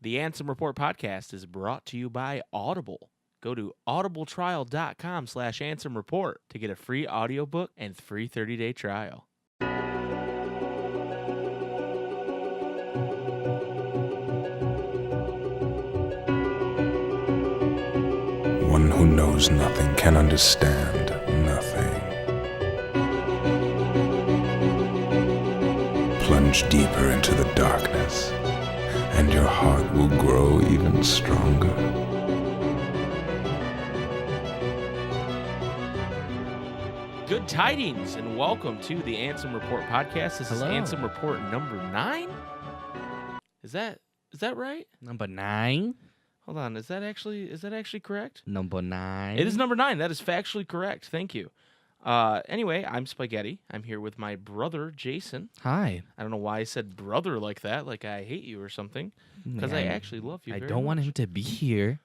The Ansem Report podcast is brought to you by Audible. Go to audibletrial.com/Ansem Report to get a free audiobook and free 30-day trial. One who knows nothing can understand nothing. Plunge deeper into the darkness, and your heart will grow even stronger. Good tidings, and welcome to the Ansem Report podcast. This Hello. is Ansem Report number 9. Is that right? Number 9? Hold on, is that actually correct? Number 9. It is number 9. That is factually correct. Thank you. Anyway, I'm Spaghetti. I'm here with my brother, Jason. Hi. I don't know why I said brother like that, like I hate you or something, because I actually love you I very don't want much. him to be here.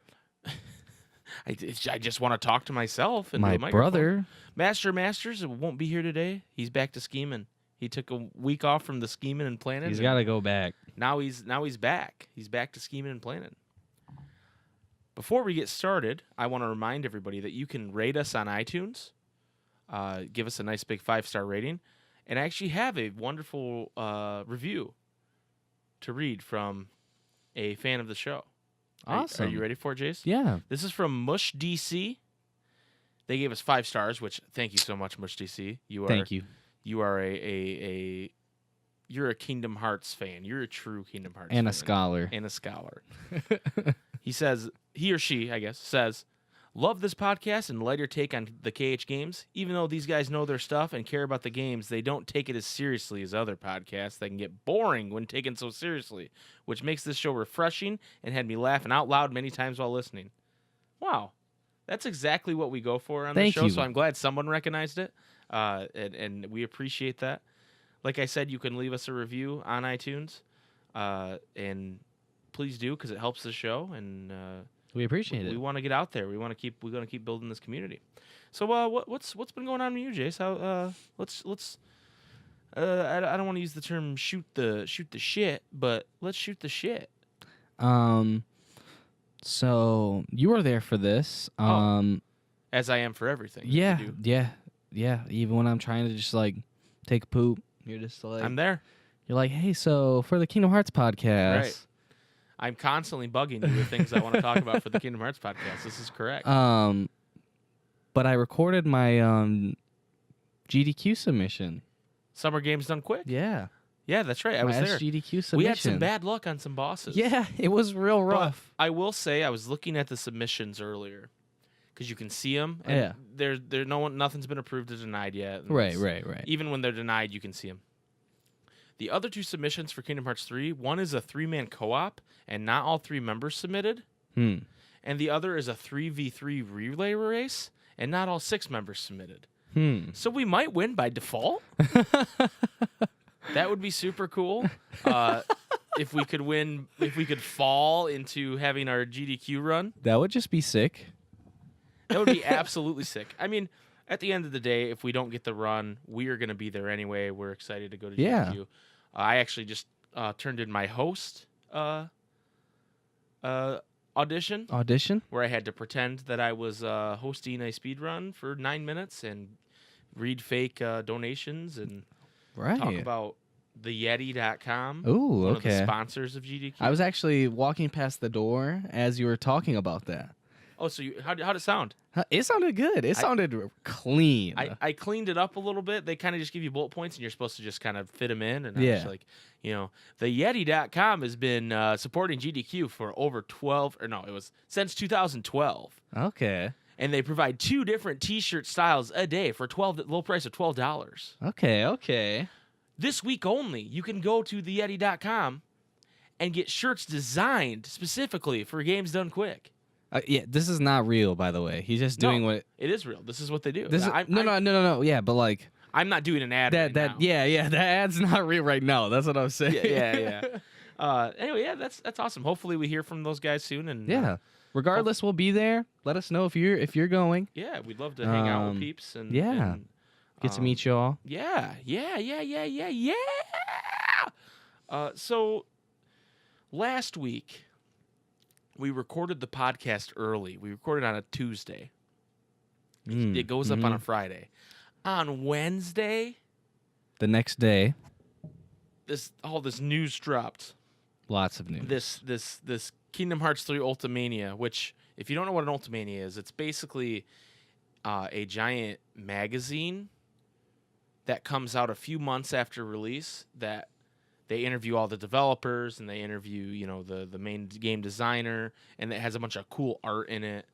I just want to talk to myself. And My the microphone. brother. Master Masters won't be here today. He's back to scheming. He took a week off from the scheming and planning. He's and got to go back. Now he's back. He's back to scheming and planning. Before we get started, I want to remind everybody that you can rate us on iTunes. Give us a nice big 5-star rating. And I actually have a wonderful review to read from a fan of the show. Awesome. Are you ready for it, Jace? Yeah. This is from Mush DC. They gave us 5 stars, which thank you so much, Mush DC. Thank you. You are you're a Kingdom Hearts fan. You're a true Kingdom Hearts fan. And a scholar. And a scholar. He or she, I guess, says, love this podcast and lighter take on the KH games. Even though these guys know their stuff and care about the games, they don't take it as seriously as other podcasts that can get boring when taken so seriously, which makes this show refreshing and had me laughing out loud many times while listening. Wow. That's exactly what we go for on the show, so I'm glad someone recognized it, and we appreciate that. Like I said, you can leave us a review on iTunes, and please do, because it helps the show, and We appreciate it. we want to get out there. We're going to keep building this community. So what's been going on with you, Jace? How let's I don't want to use the term shoot the shit, but let's shoot the shit. So you were there for this. As I am for everything. that Yeah. we do. Yeah. Even when I'm trying to just like take a poop, you're just like I'm there. You're like, hey, so for the Kingdom Hearts podcast. Right. I'm constantly bugging you with things I want to talk about for the Kingdom Hearts podcast. This is correct. But I recorded my GDQ submission. Summer Games Done Quick? Yeah. Yeah, that's right. I My was there. SGDQ submission. We had some bad luck on some bosses. Yeah, it was real But rough. I will say I was looking at the submissions earlier because you can see them. Yeah. Nothing's been approved or denied yet. and Right. Even when they're denied, you can see them. The other 2 submissions for Kingdom Hearts 3, one is a 3-man co-op, and not all 3 members submitted. And the other is a 3v3 relay race, and not all 6 members submitted. So we might win by default. That would be super cool. If we could fall into having our GDQ run. That would just be sick. That would be absolutely sick. I mean, at the end of the day, if we don't get the run, we are going to be there anyway. We're excited to go to Yeah. GDQ. I actually just turned in my host audition. Where I had to pretend that I was hosting a speed run for 9 minutes and read fake donations and talk about theyeti.com. Ooh, one of the okay. sponsors of GDQ. I was actually walking past the door as you were talking about that. Oh, so how'd it sound? It sounded good. It sounded clean. I cleaned it up a little bit. They kind of just give you bullet points, and you're supposed to just kind of fit them in. And I was like, theyeti.com has been supporting GDQ for over since 2012. Okay. And they provide 2 different T-shirt styles a day for low price of $12. Okay. This week only, you can go to theyeti.com and get shirts designed specifically for Games Done Quick. Yeah, this is not real, by the way. He's just doing what it is real. This is what they do. No. Yeah, but like I'm not doing an ad. that. Yeah. That ad's not real right now. That's what I'm saying. Yeah. Anyway, yeah, that's awesome. Hopefully, we hear from those guys soon. And yeah. Regardless, we'll be there. Let us know if you're going. Yeah, we'd love to hang out with peeps and get to meet y'all. Yeah. So last week we recorded the podcast early. We recorded on a Tuesday. It goes up on a Friday. On Wednesday, The next day, all this news dropped. lots of news. This Kingdom Hearts 3 Ultimania, which, if you don't know what an Ultimania is, it's basically a giant magazine that comes out a few months after release that they interview all the developers and they interview, the main game designer, and it has a bunch of cool art in it.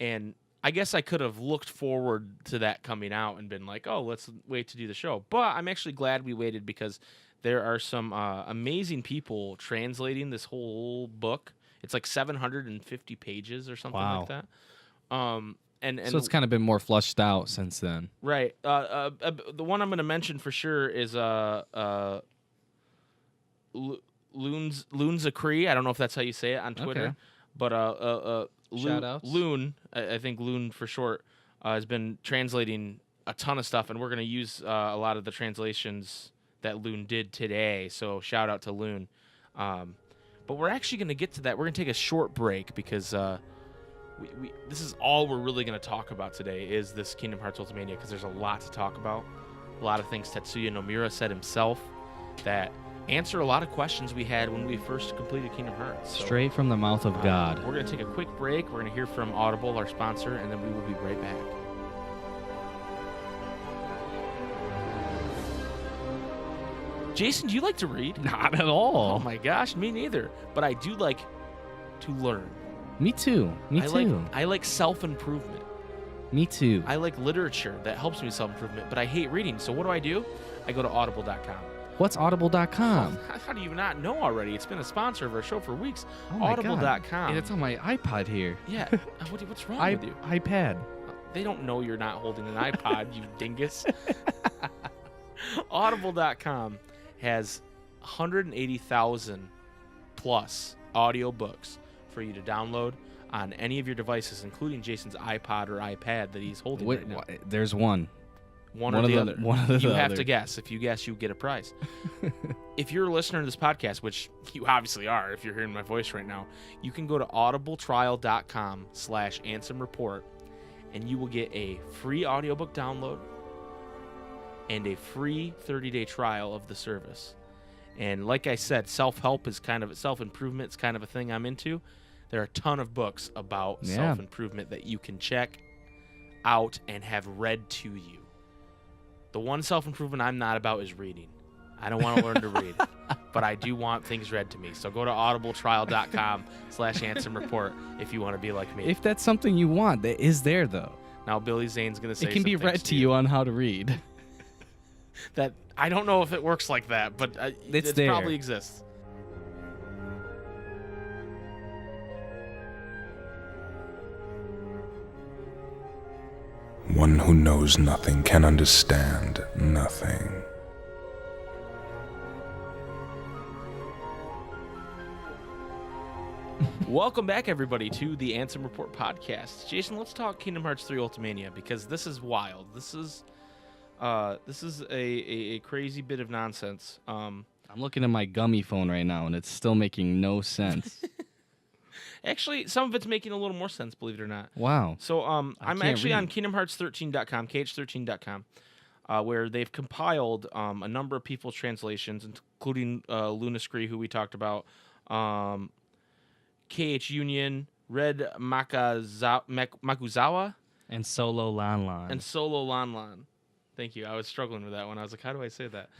And I guess I could have looked forward to that coming out and been like, oh, let's wait to do the show. But I'm actually glad we waited because there are some amazing people translating this whole book. It's like 750 pages or something like that. And so it's kind of been more flushed out since then. Right. The one I'm going to mention for sure is Loon's Acree. I don't know if that's how you say it on Twitter. Okay. But Shout-outs. Loon, I think Loon for short, has been translating a ton of stuff, and we're going to use a lot of the translations that Loon did today. So shout out to Loon. But we're actually going to get to that. We're going to take a short break because this is all we're really going to talk about today is this Kingdom Hearts Ultimania, because there's a lot to talk about. A lot of things Tetsuya Nomura said himself that answer a lot of questions we had when we first completed Kingdom Hearts. So, Straight from the mouth of God. we're going to take a quick break. We're going to hear from Audible, our sponsor, and then we will be right back. Jason, do you like to read? Not at Oh all. my gosh, me neither. But I do like to learn. Me too. Me too. I like self-improvement. Me too. I like literature that helps me with self-improvement, but I hate reading. So what do? I go to audible.com. What's audible.com? How do you not know already? It's been a sponsor of our show for weeks. Oh my Audible.com. God. Hey, it's on my iPod here. Yeah. What's wrong with you? iPad. They don't know you're not holding an iPod, you dingus. Audible.com has 180,000 plus audiobooks for you to download on any of your devices, including Jason's iPod or iPad that he's holding right now. There's one. One or the other. One of the You have other. to guess. If you guess, you get a prize. If you're a listener to this podcast, which you obviously are if you're hearing my voice right now, you can go to audibletrial.com/Ansem Report, and you will get a free audiobook download and a free 30-day trial of the service. And like I said, self-improvement is kind of a thing I'm into. There are a ton of books about self-improvement that you can check out and have read to you. The one self-improvement I'm not about is reading. I don't want to learn to read, but I do want things read to me. So go to audibletrial.com/Ansem Report if you want to be like me. If that's something you want, that is there though. Now Billy Zane's going to say It can be read to you on how to read. That I don't know if it works like that, but It's it there. probably exists. One who knows nothing can understand nothing. Welcome back, everybody, to the Ansem Report podcast. Jason, let's talk Kingdom Hearts 3 Ultimania, because this is wild. This is a crazy bit of nonsense. I'm looking at my gummy phone right now, and it's still making no sense. Actually, some of it's making a little more sense, believe it or not. Wow. So I'm can't actually on read. KingdomHearts13.com, KH13.com, where they've compiled a number of people's translations, including Lunascree, who we talked about, KH Union, Red Makuzawa, And Solo Lan Lan. and Solo Lan Lan. Thank you. I was struggling with that one. I was like, how do I say that?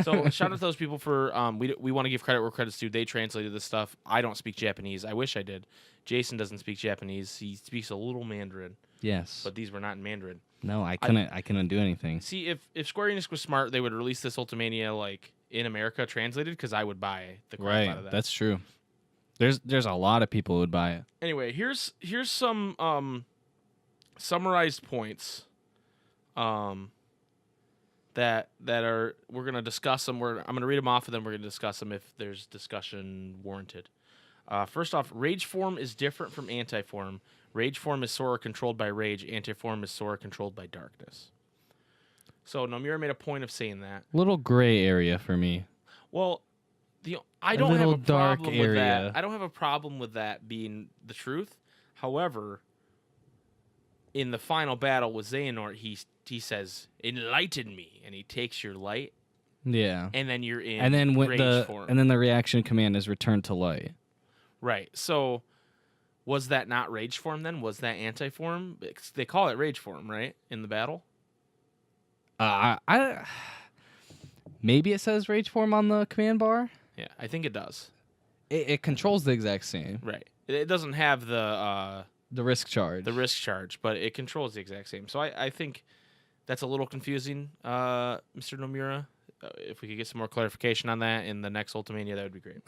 So shout out to those people for we want to give credit where credit's due. They translated this stuff. I don't speak Japanese. I wish I did. Jason doesn't speak Japanese. He speaks a little Mandarin, Yes. but these were not in Mandarin. No, I couldn't do anything. See, if Square Enix was smart, they would release this Ultimania like in America translated, because I would buy the crap out of Right. that. That's true. There's a lot of people who would buy it. Anyway, here's some summarized points that are, we're gonna discuss them. I'm gonna read them off, and then we're gonna discuss them if there's discussion warranted. First off, rage form is different from anti-form. Rage form is Sora controlled by rage. Anti-form is Sora controlled by darkness. So Nomura made a point of saying that. Little gray area for me. Well, I don't have little a dark problem with that. area. I don't have a problem with that being the truth. However, in the final battle with Xehanort, he says, "Enlighten me," and he takes your light, Yeah. and then you're in And then rage form. and then the reaction command is return to light. Right. So, was that not rage form then? Was that anti-form? They call it rage form, right? In the battle? I maybe it says rage form on the command bar. Yeah, I think it does. It controls the exact same. Right. It doesn't have the risk charge. but it controls the exact same. So I think that's a little confusing, Mr. Nomura. If we could get some more clarification on that in the next Ultimania, that would be great.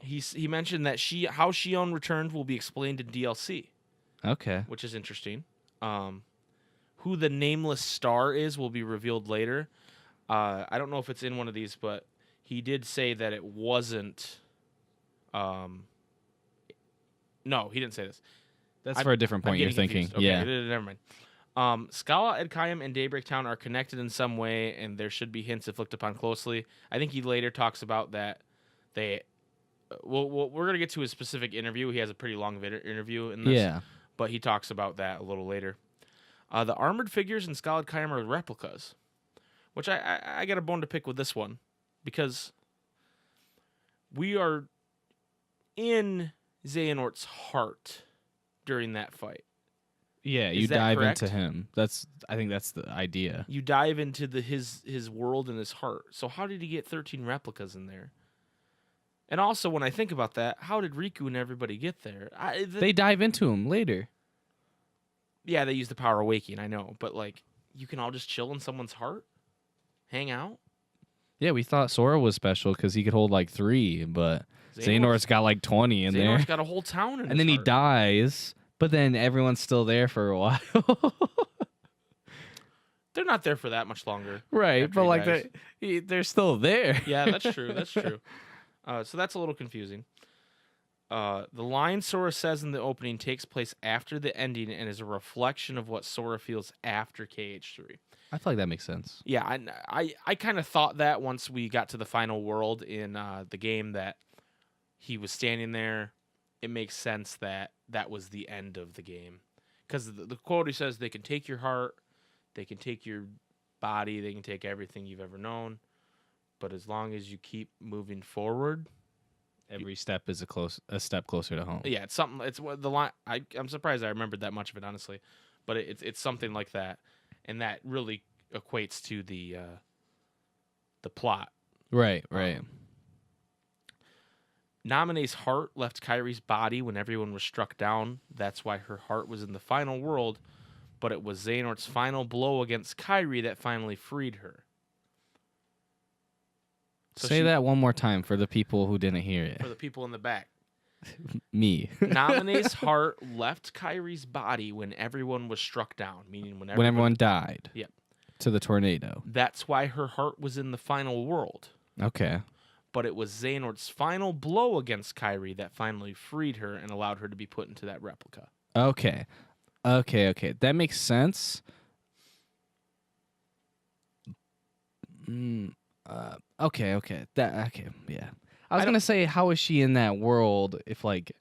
He mentioned that how Shion returned will be explained in DLC. Okay. Which is interesting. Who the nameless star is will be revealed later. I don't know if it's in one of these, but he did say that it wasn't. No, he didn't say this. That's for a different point you're thinking. Okay, yeah. Never mind. Scala, Edkayam, and Daybreak Town are connected in some way, and there should be hints if looked upon closely. I think he later talks about that they. Well, we're going to get to his specific interview. He has a pretty long interview in this. Yeah. But he talks about that a little later. The armored figures in Scala Edkayam are replicas, which I got a bone to pick with this one, because we are in Xehanort's heart during that fight. Yeah, Is you that dive correct? into him. I think that's the idea. You dive into his world and his heart. So how did he get 13 replicas in there? And also, when I think about that, how did Riku and everybody get there? They dive into him later. Yeah, they use the power of waking, I know. But, like, you can all just chill in someone's heart? Hang out? Yeah, we thought Sora was special because he could hold like 3, but Xehanort's got like 20 in there. Xehanort's got a whole town in And then he heart. dies, but then everyone's still there for a while. They're not there for that much longer. Right, after but he like dies. they're still there. Yeah, that's true. That's true. So that's a little confusing. The line Sora says in the opening takes place after the ending and is a reflection of what Sora feels after KH3. I feel like that makes sense. Yeah, I kind of thought that once we got to the final world in the game that he was standing there. It makes sense that that was the end of the game. Because the quote he says, they can take your heart, they can take your body, they can take everything you've ever known. But as long as you keep moving forward, Every step is a step closer to home. yeah, it's something. It's the line. I'm surprised I remembered that much of it, honestly, but it's something like that, and that really equates to the plot. Right. Namine's heart left Kairi's body when everyone was struck down. That's why her heart was in the final world, but it was Xehanort's final blow against Kairi that finally freed her. So Say that one more time for the people who didn't hear it. for the people in the back. Me. Namine's heart left Kairi's body when everyone was struck down, meaning when Everyone died. Yep. To the tornado. That's why her heart was in the final world. Okay. But it was Xehanort's final blow against Kairi that finally freed her and allowed her to be put into that replica. Okay. That makes sense. Okay. Yeah. I was gonna say, how is she in that world if like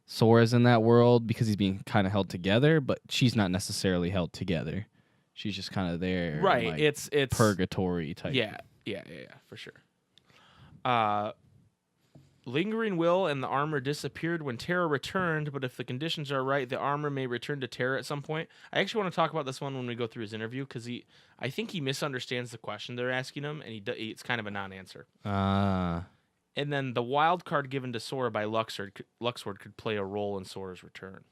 Sora's in that world because he's being kind of held together, but she's not necessarily held together. She's just kind of there, Right. like, It's purgatory type. Yeah, for sure. Lingering Will and the armor disappeared when Terra returned, but if the conditions are right, the armor may return to Terra at some point. I actually want to talk about this one when we go through his interview, because I think he misunderstands the question they're asking him, and it's kind of a non-answer. And then the wild card given to Sora by Luxord could play a role in Sora's return.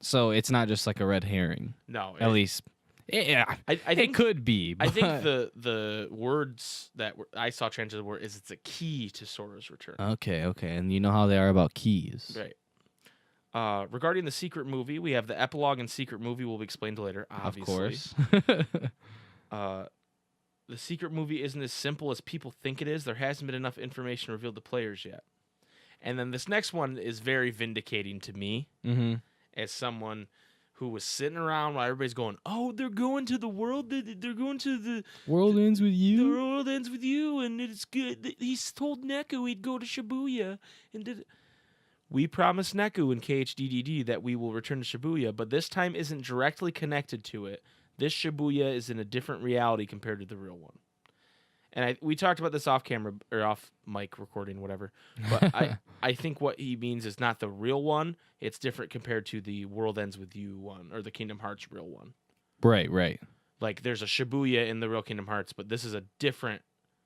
So it's not just like a red herring. No. At least, yeah. I think it could be. I think but- the words that I saw translated were it's a key to Sora's return. Okay. And you know how they are about keys. Right. Regarding the secret movie, we have the epilogue and secret movie will be explained later, obviously. Of course. The secret movie isn't as simple as people think it is. There hasn't been enough information revealed to players yet. And then this next one is very vindicating to me Mm-hmm. as someone who was sitting around while everybody's going, "Oh, they're going to the world. They're going to the World ends with the you. world ends with you, and it's good." He's told Neku he'd go to Shibuya, and we promised Neku in KHDDD that we will return to Shibuya, but this time isn't directly connected to it. This Shibuya is in a different reality compared to the real one. And we talked about this off camera or off mic recording, whatever. But I think what he means is not the real one. It's different compared to the World Ends With You one or the Kingdom Hearts real one. Right. Like there's a Shibuya in the real Kingdom Hearts, but this is a different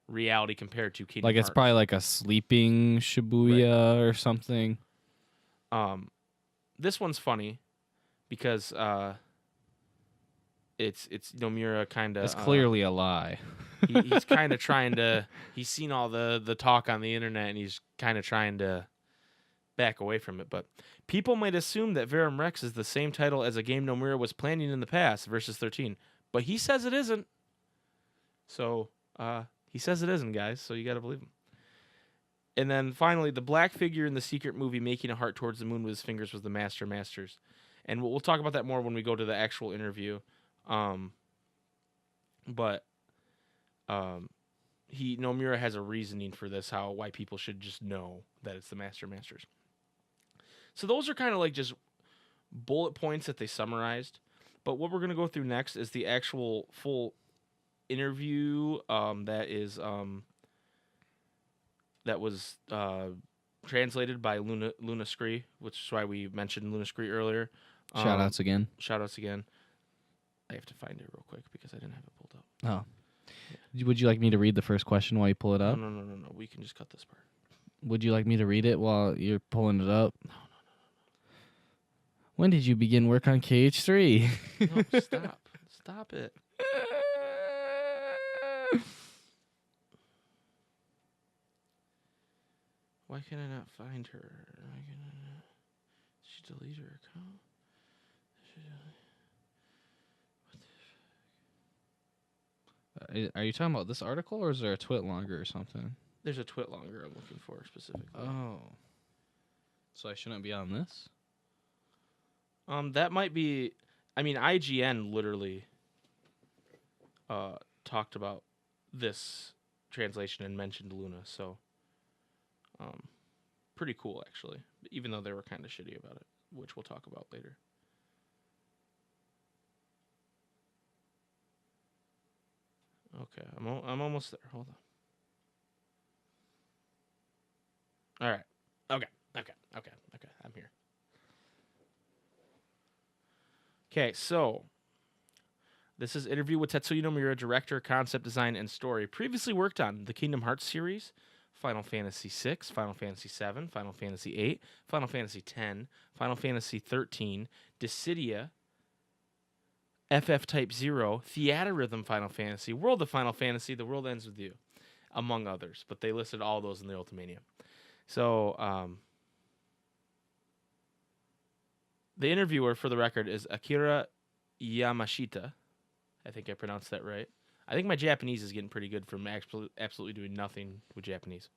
reality compared to Kingdom Hearts. Like it's probably like a sleeping Shibuya or something. This one's funny because it's Nomura kind of. It's clearly a lie. He's kind of trying to. He's seen all the talk on the internet, and he's kind of trying to back away from it. But people might assume that Verum Rex is the same title as a game Nomura was planning in the past, Versus 13. But he says it isn't. So he says it isn't, guys. So you got to believe him. And then finally, the black figure in the secret movie making a heart towards the moon with his fingers was the Master Masters. And we'll talk about that more when we go to the actual interview. Nomura has a reasoning for this, why people should just know that it's the Master Masters. So those are kind of like just bullet points that they summarized. But what we're going to go through next is the actual full interview that was translated by Luna Scree, which is why we mentioned Luna Scree earlier. Shoutouts again. Shoutouts again. I have to find it real quick because I didn't have it pulled up. Oh. Would you like me to read the first question while you pull it up? No. We can just cut this part. Would you like me to read it while you're pulling it up? No. When did you begin work on KH3? No, stop. Stop it. Why can I not find her? Did she delete her account? Are you talking about this article, or is there a twit longer or something? There's a twit longer I'm looking for specifically. Oh. So I shouldn't be on this? That might be... I mean, IGN literally talked about this translation and mentioned Luna, so... pretty cool, actually, even though they were kind of shitty about it, which we'll talk about later. Okay, I'm almost there. Hold on. All right. Okay. I'm here. Okay, so this is interview with Tetsuya Nomura, director, concept design, and story. Previously worked on the Kingdom Hearts series, Final Fantasy VI, Final Fantasy VII, Final Fantasy VIII, Final Fantasy X, Final Fantasy XIII, Dissidia, FF Type 0, Theatrhythm Final Fantasy, World of Final Fantasy, The World Ends With You, among others. But they listed all those in the Ultimania. So, the interviewer, for the record, is Akira Yamashita. I think I pronounced that right. I think my Japanese is getting pretty good from absolutely doing nothing with Japanese.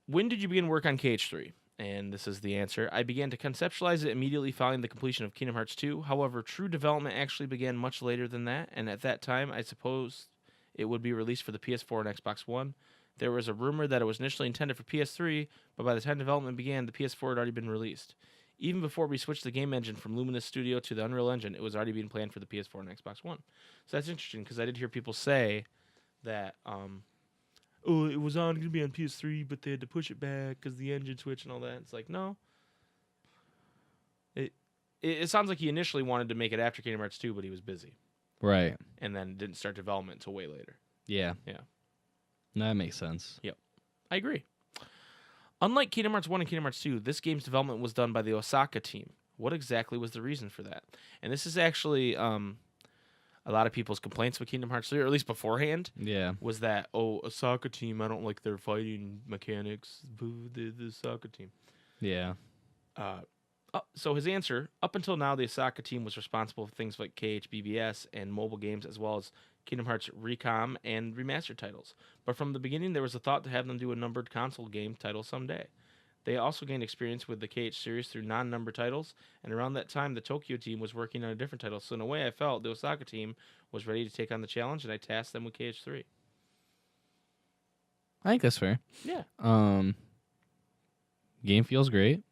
When did you begin work on KH3? And this is the answer. I began to conceptualize it immediately following the completion of Kingdom Hearts 2. However, true development actually began much later than that, and at that time, I suppose it would be released for the PS4 and Xbox One. There was a rumor that it was initially intended for PS3, but by the time development began, the PS4 had already been released. Even before we switched the game engine from Luminous Studio to the Unreal Engine, it was already being planned for the PS4 and Xbox One. So that's interesting, because I did hear people say that... it was going to be on PS3, but they had to push it back because the engine switch and all that. It's like, no. It sounds like he initially wanted to make it after Kingdom Hearts 2, but he was busy. Right. And then didn't start development until way later. Yeah. Yeah. That makes sense. Yep. I agree. Unlike Kingdom Hearts 1 and Kingdom Hearts 2, this game's development was done by the Osaka team. What exactly was the reason for that? And this is actually... a lot of people's complaints with Kingdom Hearts 3, or at least beforehand, was that, Osaka team, I don't like their fighting mechanics. Boo, the Osaka team. Yeah. So his answer, up until now, the Osaka team was responsible for things like KHBBS and mobile games, as well as Kingdom Hearts Recom and remastered titles. But from the beginning, there was a thought to have them do a numbered console game title someday. They also gained experience with the KH series through non-number titles, and around that time, the Tokyo team was working on a different title. So in a way, I felt the Osaka team was ready to take on the challenge, and I tasked them with KH3. I think that's fair. Yeah. Game feels great.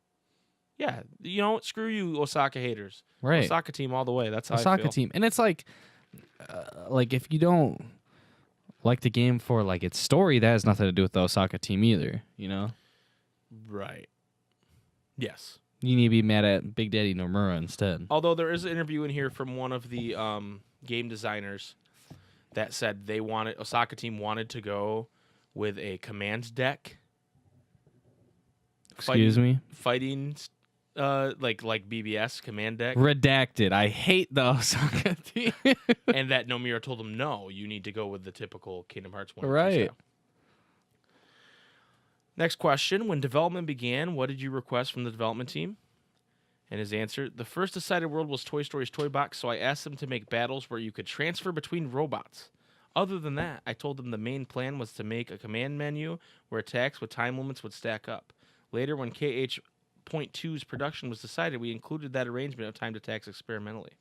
Yeah. You know, screw you, Osaka haters. Right. Osaka team all the way. That's how I Osaka feel. team. And it's like if you don't like the game for like its story, that has nothing to do with the Osaka team either, you know? Right. Yes. You need to be mad at Big Daddy Nomura instead. Although there is an interview in here from one of the game designers that said Osaka team wanted to go with a command deck. Excuse me? Fighting like BBS command deck. Redacted. I hate the Osaka team. And that Nomura told him, no, you need to go with the typical Kingdom Hearts 1 Right. style. Next question. When development began, what did you request from the development team? And his answer, the first decided world was Toy Story's Toy Box, so I asked them to make battles where you could transfer between robots. Other than that, I told them the main plan was to make a command menu where attacks with time limits would stack up. Later, when KH.2's production was decided, we included that arrangement of timed attacks experimentally.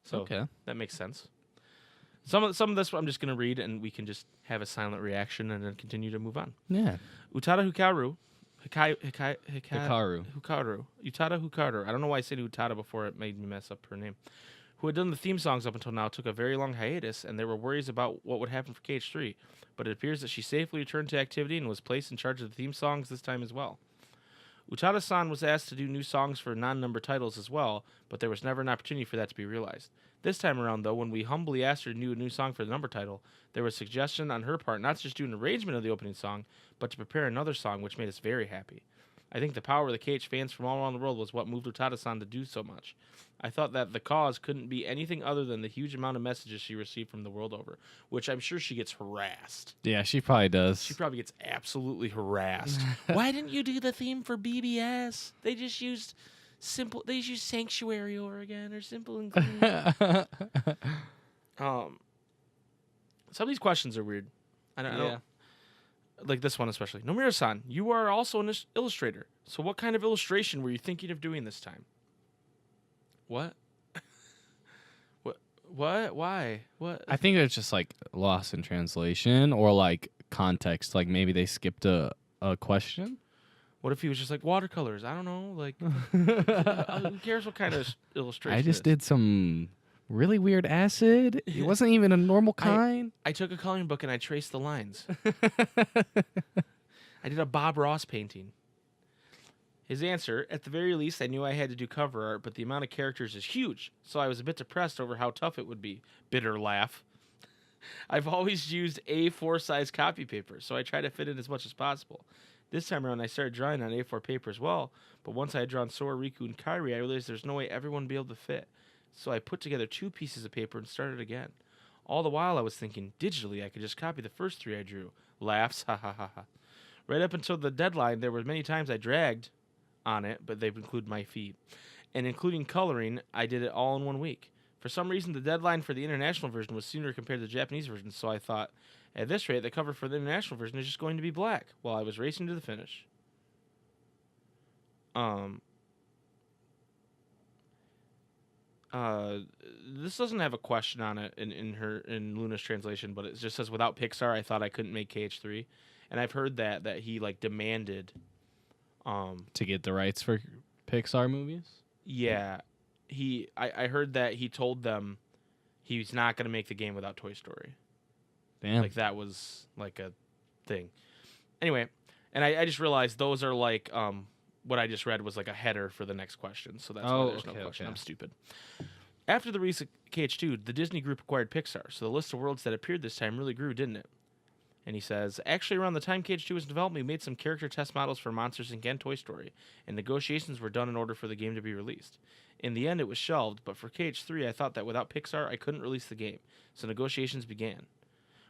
So Okay. that makes sense. Some of this I'm just going to read, and we can just have a silent reaction and then continue to move on. Yeah. Utada Hikaru. Hikaru. Utada Hikaru. I don't know why I said Utada before. It made me mess up her name. Who had done the theme songs up until now, took a very long hiatus, and there were worries about what would happen for KH3. But it appears that she safely returned to activity and was placed in charge of the theme songs this time as well. Utada-san was asked to do new songs for non-number titles as well, but there was never an opportunity for that to be realized. This time around, though, when we humbly asked her to do a new song for the number title, there was a suggestion on her part not to just do an arrangement of the opening song, but to prepare another song, which made us very happy. I think the power of the KH fans from all around the world was what moved Utada-san to do so much. I thought that the cause couldn't be anything other than the huge amount of messages she received from the world over, which I'm sure she gets harassed. Yeah, she probably does. She probably gets absolutely harassed. Why didn't you do the theme for BBS? They just used Sanctuary over again, or Simple and Clean. Some of these questions are weird. I don't like this one especially. Nomura-san, you are also an illustrator. So what kind of illustration were you thinking of doing this time? What? What? Why? What? I think it's just like lost in translation or like context. Like maybe they skipped a question. What if he was just like watercolors? I don't know. Like, who cares what kind of illustration? I just did some really weird acid. It wasn't even a normal kind. I took a coloring book and I traced the lines. I did a Bob Ross painting. His answer, at the very least, I knew I had to do cover art, but the amount of characters is huge, so I was a bit depressed over how tough it would be. Bitter laugh. I've always used A4 size copy paper, so I try to fit in as much as possible. This time around, I started drawing on A4 paper as well, but once I had drawn Sora, Riku, and Kairi, I realized there's no way everyone would be able to fit. So I put together 2 pieces of paper and started again. All the while, I was thinking, digitally, I could just copy the first 3 I drew. Laughs, ha ha ha ha. Right up until the deadline, there were many times I dragged on it, but they've included my feet. And including coloring, I did it all in 1 week. For some reason, the deadline for the international version was sooner compared to the Japanese version, so I thought, at this rate, the cover for the international version is just going to be black, while I was racing to the finish. This doesn't have a question on it in Luna's translation, but it just says, without Pixar, I thought I couldn't make KH3. And I've heard that he like demanded to get the rights for Pixar movies? Yeah. I heard that he told them he's not going to make the game without Toy Story. Damn. Like, that was, like, a thing. Anyway, and I just realized those are, like, what I just read was, like, a header for the next question. So that's why there's no question. Okay. I'm stupid. After the release of KH2, the Disney Group acquired Pixar, so the list of worlds that appeared this time really grew, didn't it? And he says, actually, around the time KH2 was developed, we made some character test models for Monsters, Inc. and Toy Story, and negotiations were done in order for the game to be released. In the end, it was shelved, but for KH3, I thought that without Pixar, I couldn't release the game, so negotiations began.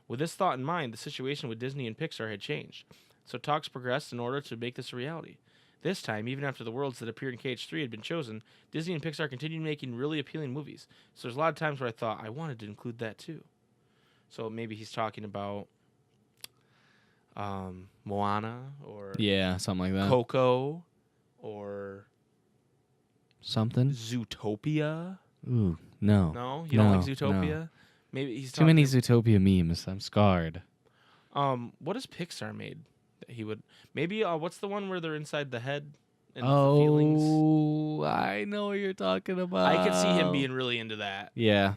With this thought in mind, the situation with Disney and Pixar had changed, so talks progressed in order to make this a reality. This time, even after the worlds that appeared in KH3 had been chosen, Disney and Pixar continued making really appealing movies, so there's a lot of times where I thought I wanted to include that too. So maybe he's talking about Moana or Yeah, something like that. Coco or Something. Zootopia. Ooh, no. No, you don't like No, Zootopia? no. Maybe he's Too many talking- Zootopia memes. I'm scarred. What has Pixar made that he would maybe? What's the one where they're inside the head and the feelings? Oh, I know what you're talking about. I could see him being really into that. Yeah.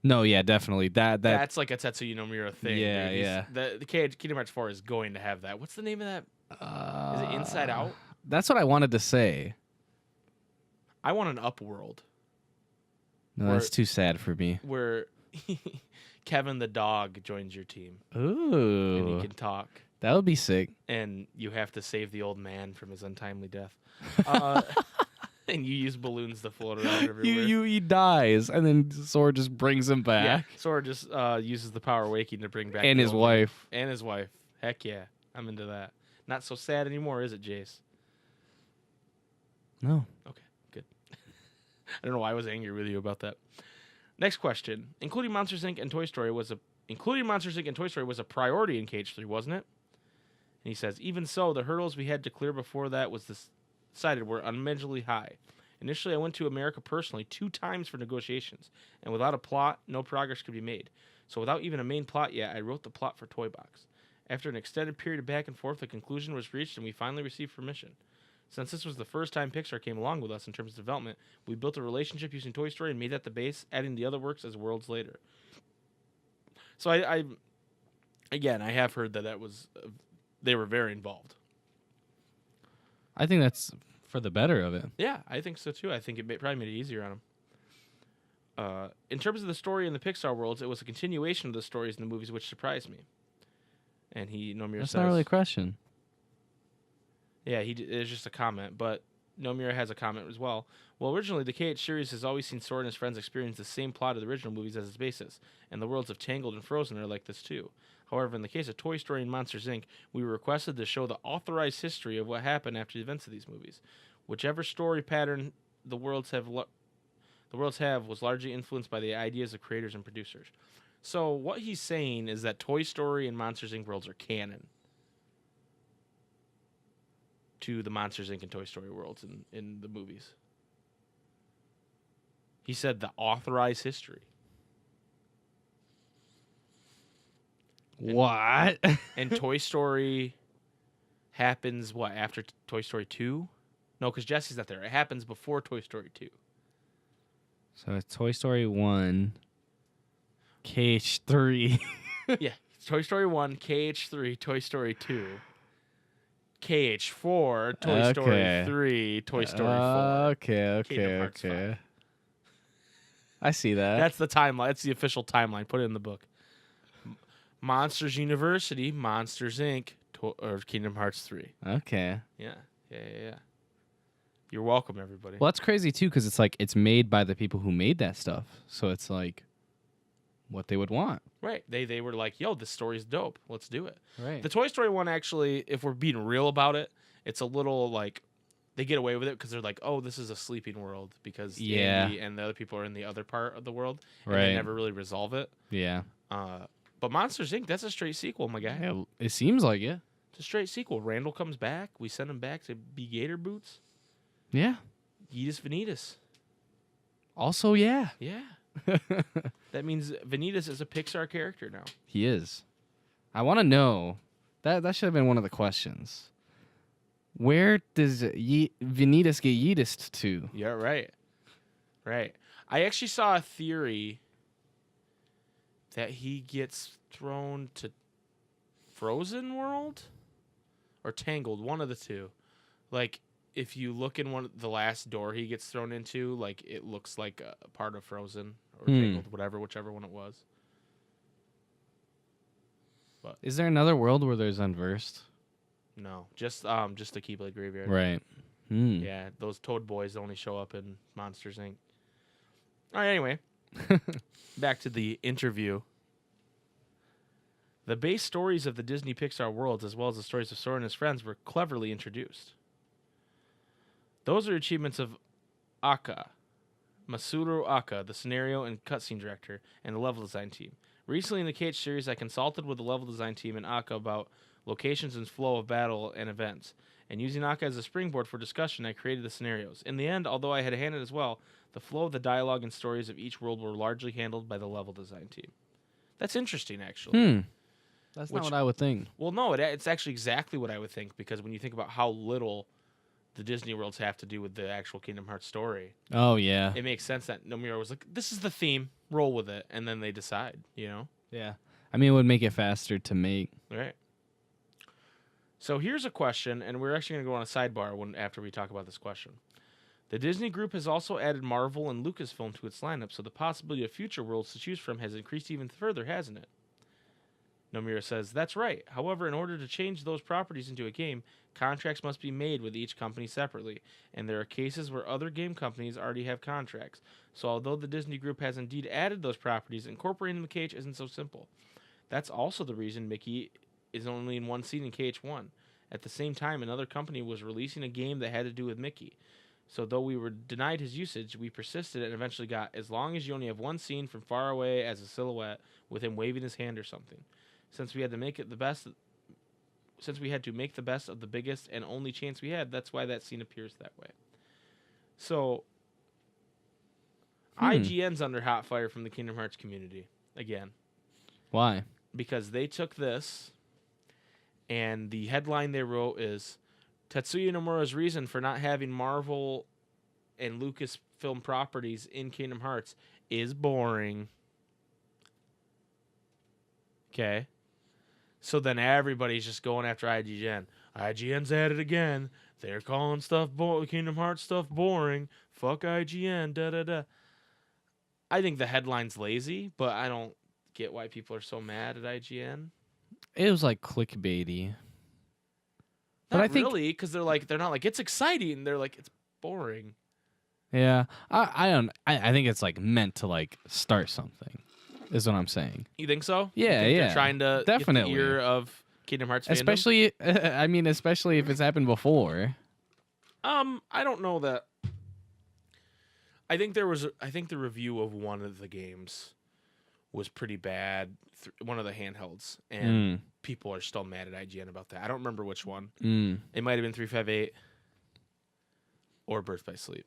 No, yeah, definitely. That That's like a Tetsuya Nomura thing. Yeah, dude. yeah. The Kingdom Hearts 4 is going to have that. What's the name of that? Is it Inside Out? That's what I wanted to say. I want an Upworld No, that's too sad for me. where Kevin the dog joins your team Ooh. and he can talk. That would be sick. And you have to save the old man from his untimely death. And you use balloons to float around everywhere. He dies, and then Sora just brings him Yeah, back. Sora just uses the power of waking to bring back And the his old man. wife. And his wife. Heck yeah, I'm into that. Not so sad anymore, is it, Jace? No. Okay, good. I don't know why I was angry with you about that. Next question: Including Monsters Inc. and Toy Story was a priority in KH3, wasn't it? And he says, even so, the hurdles we had to clear before that was decided were unmanageably high. Initially, I went to America personally 2 times for negotiations, and without a plot, no progress could be made. So without even a main plot yet, I wrote the plot for Toy Box. After an extended period of back and forth, the conclusion was reached, and we finally received permission. Since this was the first time Pixar came along with us in terms of development, we built a relationship using Toy Story and made that the base, adding the other works as worlds later. So I have heard that was they were very involved. I think that's for the better of it. Yeah, I think so too. I think it probably made it easier on them. In terms of the story in the Pixar worlds, it was a continuation of the stories in the movies, which surprised me. And Nomura That's says, not really a question. Yeah, it's just a comment, but Nomura has a comment as well. Well, originally, the KH series has always seen Sora and his friends experience the same plot of the original movies as its basis, and the worlds of Tangled and Frozen are like this too. However, in the case of Toy Story and Monsters, Inc., we were requested to show the authorized history of what happened after the events of these movies. Whichever story pattern the worlds have was largely influenced by the ideas of creators and producers. So what he's saying is that Toy Story and Monsters, Inc. worlds are canon to the Monsters, Inc. and Toy Story worlds in the movies. He said the authorized history. What? And Toy Story happens, after Toy Story 2? No, because Jesse's not there. It happens before Toy Story 2. So it's Toy Story 1, KH3. Yeah. Toy Story 1, KH3, Toy Story 2. KH4, Toy Story 3, Toy Story 4. Kingdom Okay. Hearts 5. I see that. That's the timeline. That's the official timeline. Put it in the book. Monsters University, Monsters Inc., or Kingdom Hearts 3. Okay. Yeah. You're welcome, everybody. Well, that's crazy too, because it's like it's made by the people who made that stuff, so it's like what they would want. Right. They were like, yo, this story's dope. Let's do it. Right. The Toy Story one, actually, if we're being real about it, it's a little like they get away with it because they're like, oh, this is a sleeping world because Andy and the other people are in the other part of the world. And Right. they never really resolve it. Yeah. But Monsters, Inc., that's a straight sequel, my guy. Yeah, it seems like it. It's a straight sequel. Randall comes back. We send him back to be Gator Boots. Yeah. Yeetus Vanitas. Also, yeah. Yeah. That means Vanitas is a Pixar character now. He is. I want to know. That should have been one of the questions. Where does Vanitas get yeetused to? Yeah, right. Right. I actually saw a theory that he gets thrown to Frozen World or Tangled, one of the two. Like, if you look in the last door he gets thrown into, like, it looks like a part of Frozen or Tangled, whichever one it was. But Is there another world where there's unversed? no, just the Keyblade Graveyard. Right. Yeah, those Toad Boys only show up in Monsters, Inc. All right, anyway. Back to the interview. The base stories of the Disney Pixar worlds, as well as the stories of Sora and his friends, were cleverly introduced. Those are achievements of Masuru Aka, the scenario and cutscene director, and the level design team. Recently in the KH series, I consulted with the level design team and Akka about locations and flow of battle and events. And using Akka as a springboard for discussion, I created the scenarios. In the end, although I had a hand in it as well, the flow of the dialogue and stories of each world were largely handled by the level design team. That's interesting, actually. That's not what I would think. Well, no, it's actually exactly what I would think, because when you think about how little the Disney worlds have to do with the actual Kingdom Hearts story, Oh, yeah. it makes sense that Nomura was like, this is the theme, roll with it, and then they decide, you know? Yeah. I mean, it would make it faster to make. Right. So here's a question, and we're actually going to go on a sidebar after we talk about this question. The Disney Group has also added Marvel and Lucasfilm to its lineup, so the possibility of future worlds to choose from has increased even further, hasn't it? Nomura says, that's right. However, in order to change those properties into a game, contracts must be made with each company separately, and there are cases where other game companies already have contracts. So although the Disney Group has indeed added those properties, incorporating them in KH isn't so simple. That's also the reason Mickey is only in one scene in KH1. At the same time, another company was releasing a game that had to do with Mickey. So though we were denied his usage, we persisted and eventually got, as long as you only have one scene from far away as a silhouette with him waving his hand or something. Since we had to make the best of the biggest and only chance we had, that's why that scene appears that way. So IGN's under hot fire from the Kingdom Hearts community again. Why? Because they took this, and the headline they wrote is Tetsuya Nomura's reason for not having Marvel and Lucasfilm properties in Kingdom Hearts is boring. Okay. So then everybody's just going after IGN. IGN's at it again. They're calling Kingdom Hearts stuff boring. Fuck IGN. Da da da. I think the headline's lazy, but I don't get why people are so mad at IGN. It was like clickbaity. But I think really, because they're not like it's exciting. They're like it's boring. Yeah, I think it's like meant to like start something. Is what I'm saying. You think so? Yeah, you think yeah. They're trying to definitely get the ear of Kingdom Hearts fandom? Especially if it's happened before. I don't know that. I think the review of one of the games was pretty bad. One of the handhelds, and people are still mad at IGN about that. I don't remember which one. It might have been 358 or Birth by Sleep.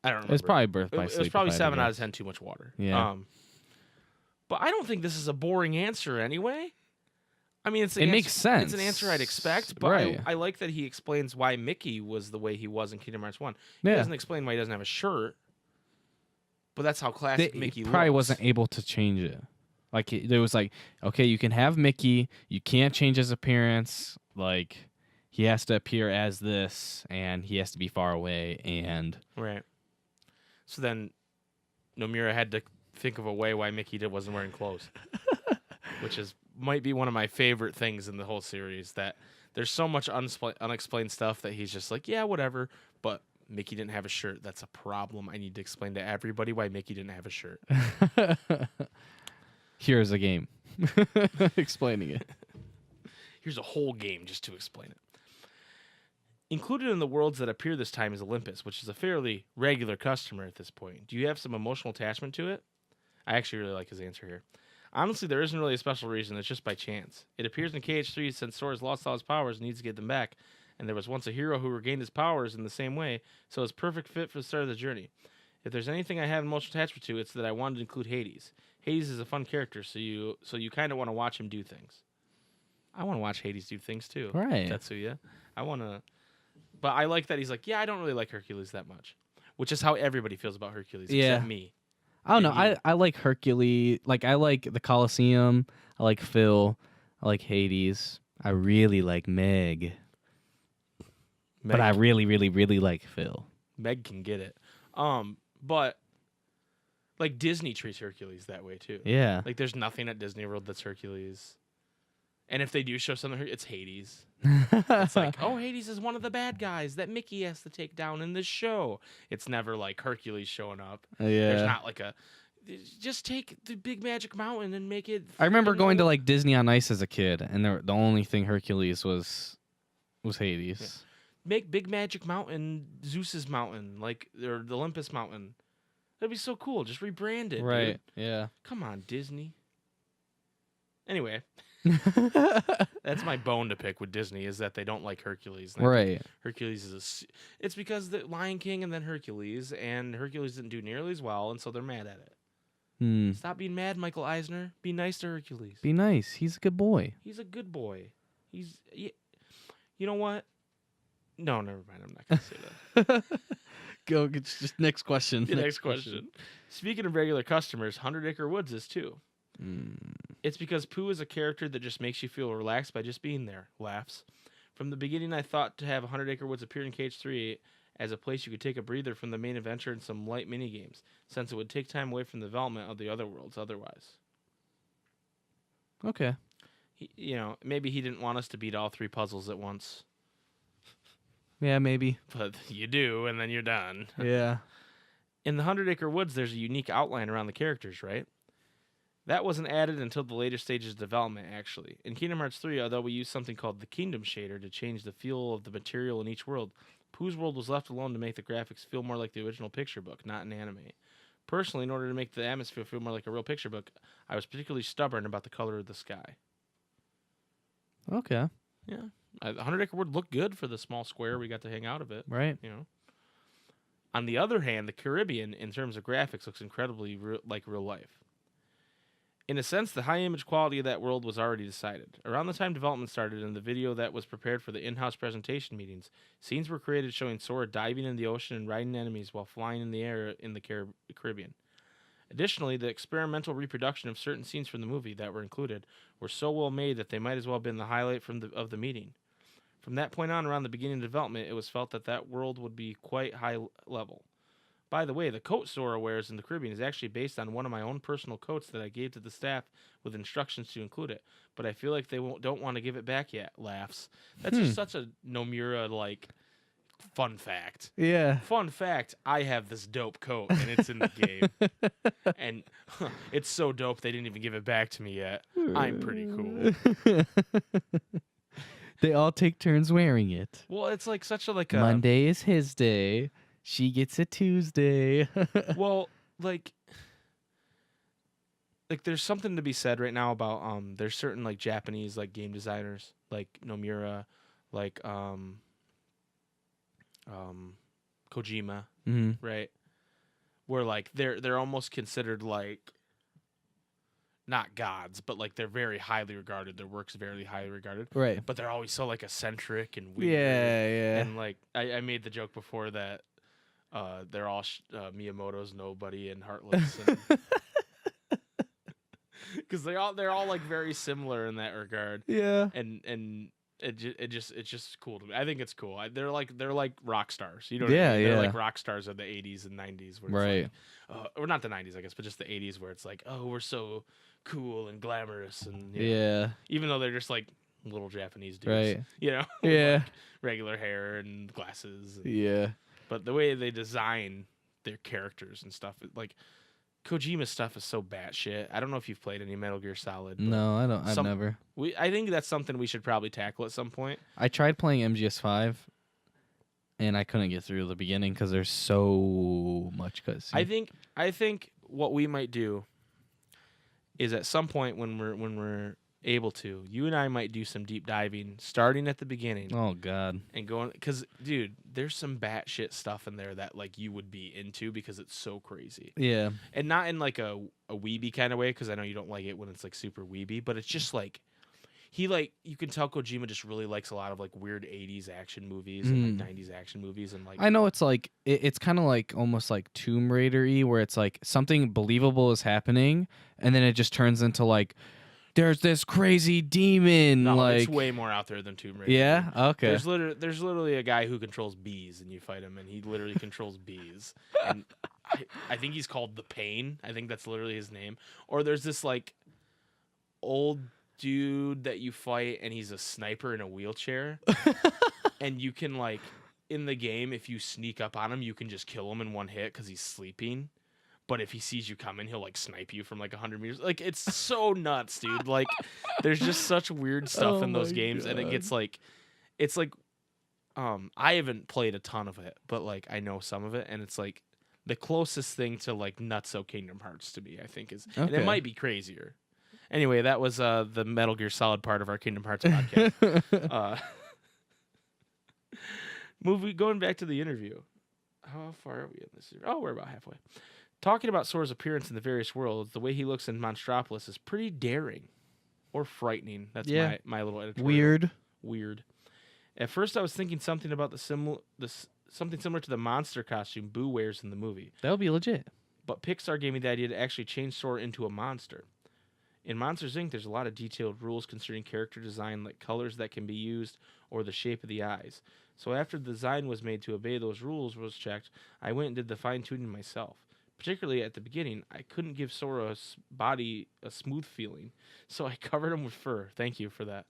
I don't remember. It's probably Birth by Sleep. It was probably 7 out of 10 too much water. Yeah. But I don't think this is a boring answer anyway. I mean, it makes sense. It's an answer I'd expect, but right. I like that he explains why Mickey was the way he was in Kingdom Hearts 1. He Yeah. doesn't explain why he doesn't have a shirt, but that's how classic Mickey looks. He probably wasn't able to change it. Like, there was like, okay, you can have Mickey, you can't change his appearance, like, he has to appear as this, and he has to be far away, and... Right. So then Nomura had to think of a way why Mickey wasn't wearing clothes, which might be one of my favorite things in the whole series, that there's so much unexplained stuff that he's just like, yeah, whatever, but Mickey didn't have a shirt. That's a problem. I need to explain to everybody why Mickey didn't have a shirt. Here's a game. Explaining it. Here's a whole game just to explain it. Included in the worlds that appear this time is Olympus, which is a fairly regular customer at this point. Do you have some emotional attachment to it? I actually really like his answer here. Honestly, there isn't really a special reason. It's just by chance. It appears in KH3 since Sora's lost all his powers and needs to get them back, and there was once a hero who regained his powers in the same way, so it's perfect fit for the start of the journey. If there's anything I have emotional attachment to, it's that I wanted to include Hades. Hades is a fun character, so you kind of want to watch him do things. I want to watch Hades do things too. Right. Tetsuya. I want to... But I like that he's like, yeah, I don't really like Hercules that much, which is how everybody feels about Hercules, except me. I don't know. I like Hercules. Like, I like the Colosseum. I like Phil. I like Hades. I really like Meg. But I really, really, really like Phil. Meg can get it. But like Disney treats Hercules that way too. Yeah. Like there's nothing at Disney World that's Hercules. And if they do show something, it's Hades. It's like, oh, Hades is one of the bad guys that Mickey has to take down in this show. It's never like Hercules showing up. Yeah. There's not like just take the big magic mountain and make it. I remember going to like Disney on Ice as a kid, and the only thing Hercules was Hades. Yeah. Make Big Magic Mountain Zeus's mountain, or the Olympus mountain. That'd be so cool. Just rebrand it, Right. dude. Yeah. Come on, Disney. Anyway, that's my bone to pick with Disney is that they don't like Hercules. And I think Right. Hercules is it's because the Lion King and then Hercules, and Hercules didn't do nearly as well, and so they're mad at it. Stop being mad, Michael Eisner. Be nice to Hercules. Be nice. He's a good boy. He's a good boy. You know what? No, never mind. I'm not going to say that. Go. Just next question. Next question. Speaking of regular customers, 100 Acre Woods is too. It's because Pooh is a character that just makes you feel relaxed by just being there. Laughs. From the beginning, I thought to have 100 Acre Woods appear in KH3 as a place you could take a breather from the main adventure and some light minigames, since it would take time away from the development of the other worlds otherwise. Okay. Maybe he didn't want us to beat all 3 puzzles at once. Yeah, maybe. But you do, and then you're done. Yeah. In the 100 Acre Woods, there's a unique outline around the characters, right? That wasn't added until the later stages of development, actually. In Kingdom Hearts 3, although we used something called the Kingdom Shader to change the feel of the material in each world, Pooh's world was left alone to make the graphics feel more like the original picture book, not an anime. Personally, in order to make the atmosphere feel more like a real picture book, I was particularly stubborn about the color of the sky. Okay. Yeah. 100 Acre Wood looked good for the small square we got to hang out of it. Right. On the other hand, the Caribbean, in terms of graphics, looks incredibly like real life. In a sense, the high image quality of that world was already decided. Around the time development started and the video that was prepared for the in-house presentation meetings, scenes were created showing Sora diving in the ocean and riding enemies while flying in the air in the Caribbean. Additionally, the experimental reproduction of certain scenes from the movie that were included were so well made that they might as well have been the highlight of the meeting. From that point on, around the beginning of development, it was felt that world would be quite high level. By the way, the coat Sora wears in the Caribbean is actually based on one of my own personal coats that I gave to the staff with instructions to include it, but I feel like they don't want to give it back yet. Laughs. That's just such a Nomura, fun fact. Yeah. Fun fact, I have this dope coat, and it's in the game. And it's so dope they didn't even give it back to me yet. I'm pretty cool. They all take turns wearing it. Well, it's like such a Monday is his day. She gets a Tuesday. Well, there's something to be said right now about there's certain Japanese game designers like Nomura, Kojima, right? Where they're almost considered not gods, but they're very highly regarded. Their work's very highly regarded. Right. But they're always so eccentric and weird. Yeah. And I made the joke before that they're all Miyamoto's nobody and heartless, because they're all very similar in that regard. Yeah. And it's just cool to me. I think it's cool. They're like rock stars. You know? Yeah, what I mean? They're yeah. like rock stars of the 80s and 90s. Where it's Right. or not the 90s, I guess, but just the 80s, where it's we're so cool and glamorous, and Yeah. even though they're just little Japanese dudes, Right. with, Yeah. regular hair and glasses. Yeah. But the way they design their characters and stuff, Kojima's stuff is so batshit. I don't know if you've played any Metal Gear Solid. No, I don't. I've never. I think that's something we should probably tackle at some point. I tried playing MGS5, and I couldn't get through the beginning because there's so much cutscene. I think what we might do is at some point when we're able to, you and I might do some deep diving, starting at the beginning. Oh God. And going, because dude, there's some batshit stuff in there that you would be into because it's so crazy. Yeah. And not in a weeby kind of way, because I know you don't like it when it's super weeby, but it's just you can tell Kojima just really likes a lot of weird 80s action movies and 90s action movies, and I know it's it's kind of almost like Tomb Raider-y, where it's something believable is happening, and then it just turns into there's this crazy demon. No, it's way more out there than Tomb Raider. Yeah. Okay. There's literally a guy who controls bees, and you fight him, and he literally controls bees. And I think he's called the Pain. I think that's literally his name. Or there's this old dude that you fight, and he's a sniper in a wheelchair, and you can in the game, if you sneak up on him, you can just kill him in one hit because he's sleeping. But if he sees you coming, he'll snipe you from 100 meters. It's so nuts, dude. There's just such weird stuff in those games, and it gets it's I haven't played a ton of it, but I know some of it, and it's the closest thing to like Nutso Kingdom Hearts to me, I think is, and it Okay. might be crazier. Anyway, that was the Metal Gear Solid part of our Kingdom Hearts podcast. Going back to the interview. How far are we in this? Oh, we're about halfway. Talking about Sora's appearance in the various worlds, the way he looks in Monstropolis is pretty daring or frightening. That's Yeah. my little editorial. Weird. At first, I was thinking something about something similar to the monster costume Boo wears in the movie. That would be legit. But Pixar gave me the idea to actually change Sora into a monster. In Monsters, Inc., there's a lot of detailed rules concerning character design, like colors that can be used or the shape of the eyes. So after the design was made to obey those rules was checked, I went and did the fine-tuning myself. Particularly at the beginning, I couldn't give Sora's body a smooth feeling, so I covered him with fur. Thank you for that.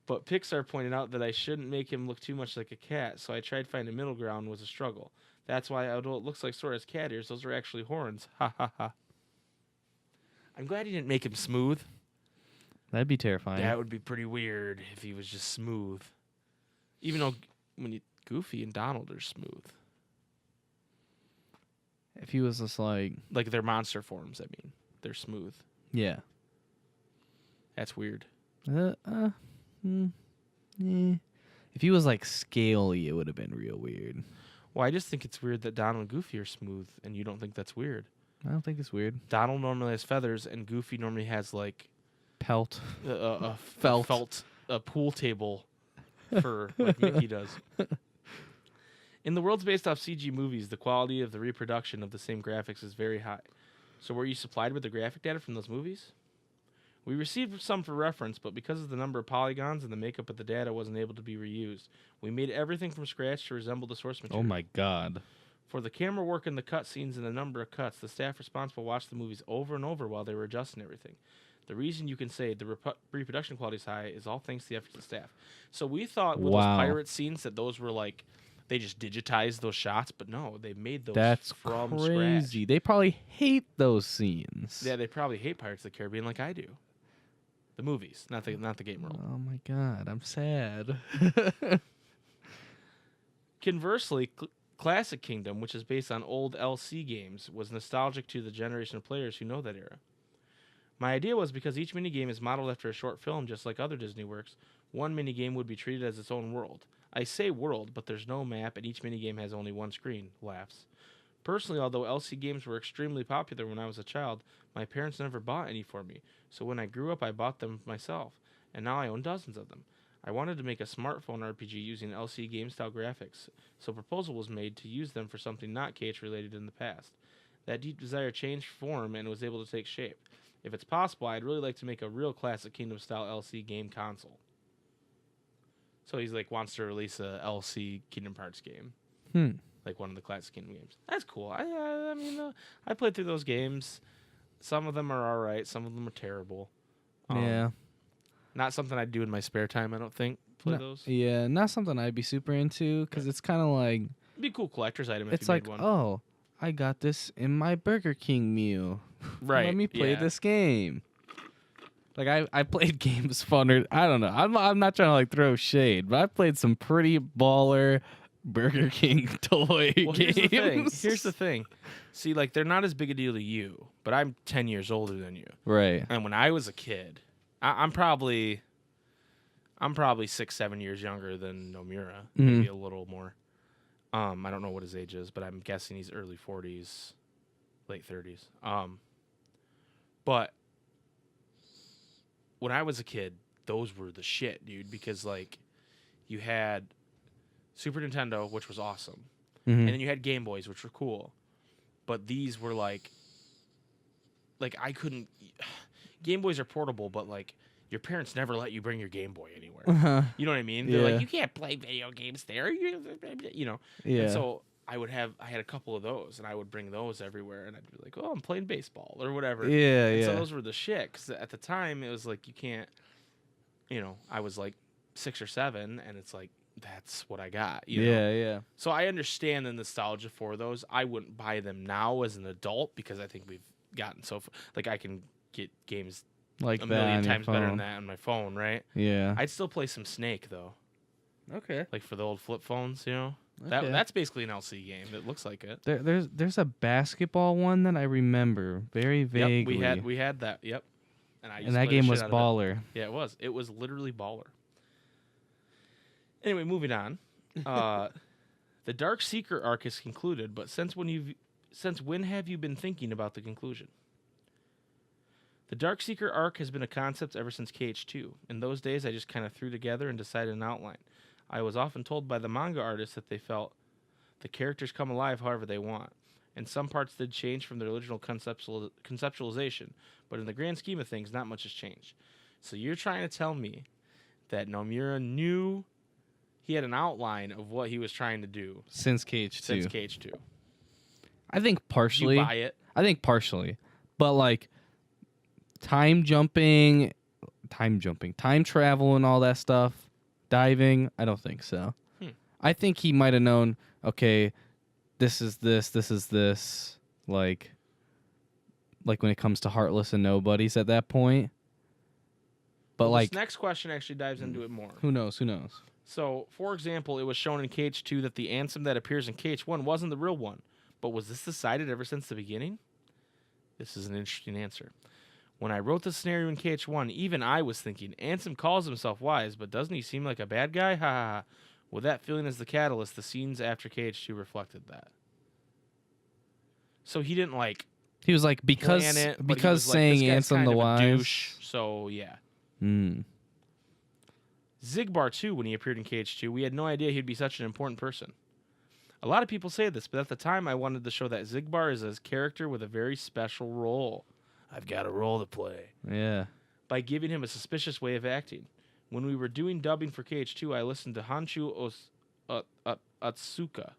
But Pixar pointed out that I shouldn't make him look too much like a cat, so I tried finding a middle ground was a struggle. That's why, although it looks like Sora's cat ears, those are actually horns. Ha ha ha. I'm glad he didn't make him smooth. That'd be terrifying. That would be pretty weird if he was just smooth. Even though Goofy and Donald are smooth. If he was just like their monster forms, I mean. They're smooth. yeah. That's weird. If he was like scaly, it would have been real weird. Well, I just think it's weird that Donald and Goofy are smooth, and you don't think that's weird. I don't think it's weird. Donald normally has feathers, and Goofy normally has Pelt. a Felt. a pool table fur like Mickey does. In the worlds based off CG movies, the quality of the reproduction of the same graphics is very high. So were you supplied with the graphic data from those movies? We received some for reference, but because of the number of polygons and the makeup of the data wasn't able to be reused, we made everything from scratch to resemble the source material. Oh my god. For the camera work and the cut scenes and the number of cuts, the staff responsible watched the movies over and over while they were adjusting everything. The reason you can say the reproduction quality is high is all thanks to the efforts of the staff. So we thought with those pirate scenes that those were like, they just digitized those shots, but no, they made those from crazy. scratch. They probably hate those scenes. Yeah, they probably hate Pirates of the Caribbean like I do. The movies, not the game world. Oh my god, I'm sad. Conversely, Classic Kingdom, which is based on old LC games, was nostalgic to the generation of players who know that era. My idea was because each minigame is modeled after a short film, just like other Disney works, one minigame would be treated as its own world. I say world, but there's no map, and each minigame has only one screen. Laughs. Personally, although LC games were extremely popular when I was a child, my parents never bought any for me, so when I grew up, I bought them myself, and now I own dozens of them. I wanted to make a smartphone RPG using LC game-style graphics, so a proposal was made to use them for something not KH-related in the past. That deep desire changed form and was able to take shape. If it's possible, I'd really like to make a real Classic Kingdom-style LC game console. So he's wants to release a LC Kingdom Hearts game. Like one of the Classic Kingdom games. That's cool. I mean, I played through those games. Some of them are all right. Some of them are terrible. Yeah. Not something I'd do in my spare time, I don't think. Play those. Yeah, not something I'd be super into because it's kind of like... It'd be a cool collector's item if it's you like, made one. oh, I got this in my Burger King meal. Right. Let me play this game. Like, I played games funner. I don't know. I'm not trying to, throw shade, but I played some pretty baller Burger King toy games. Here's the thing. See, they're not as big a deal to you, but I'm 10 years older than you. Right. And when I was a kid, I'm probably 6-7 years younger than Nomura, maybe a little more. I don't know what his age is, but I'm guessing he's early 40s, late 30s. But when I was a kid, those were the shit, dude, because you had Super Nintendo, which was awesome. And then you had Game Boys, which were cool. But these were I couldn't... Game Boys are portable, but your parents never let you bring your Game Boy anywhere. You know what I mean? They're Yeah. you can't play video games there. You know. Yeah. And so I had a couple of those, and I would bring those everywhere, and I'd be like, oh, I'm playing baseball or whatever. Yeah, and yeah. So those were the shit, because at the time, it was you can't, I was 6 or 7, and it's that's what I got. You know? Yeah. So I understand the nostalgia for those. I wouldn't buy them now as an adult because I think we've gotten so I can get games Like a that million on your times better than phone. that on my phone, right? Yeah. I'd still play some Snake though, Okay. for the old flip phones, Okay. That's basically an LC game. It looks like it. There's a basketball one that I remember very vaguely. Yep, we had that. Yep. And used and to that play the game shit was out of it. baller. Yeah, it was. It was literally baller. Anyway, moving on. The Dark Seeker arc is concluded, but since when have you been thinking about the conclusion? The Dark Seeker arc has been a concept ever since KH2. In those days, I just kind of threw together and decided an outline. I was often told by the manga artists that they felt the characters come alive however they want, and some parts did change from their original conceptualization, but in the grand scheme of things, not much has changed. So you're trying to tell me that Nomura knew he had an outline of what he was trying to do Since KH2. since KH2. I think partially. You buy it? I think partially. But like time jumping, time travel and all that stuff, diving, I don't think so. I think he might have known, okay, this is this, like when it comes to Heartless and Nobodies at that point. But Well, like this next question actually dives into it more. who knows? So, for example, it was shown in KH2 that the Ansem that appears in KH1 wasn't the real one. But was this decided ever since the beginning? This is an interesting answer. When I wrote the scenario in KH1, even I was thinking, Ansem calls himself wise, but doesn't he seem like a bad guy? Ha ha ha. With that feeling as the catalyst, the scenes after KH2 reflected that. So he didn't He was like because plan it, but he because was like, saying this guy's Ansem kind the of a Wise. douche, so yeah. Mm. Zigbar, too, when he appeared in KH2, we had no idea he'd be such an important person. A lot of people say this, but at the time I wanted to show that Zigbar is a character with a very special role. I've got a role to play. Yeah. By giving him a suspicious way of acting. When we were doing dubbing for KH2, I listened to Hanshu Atsuka,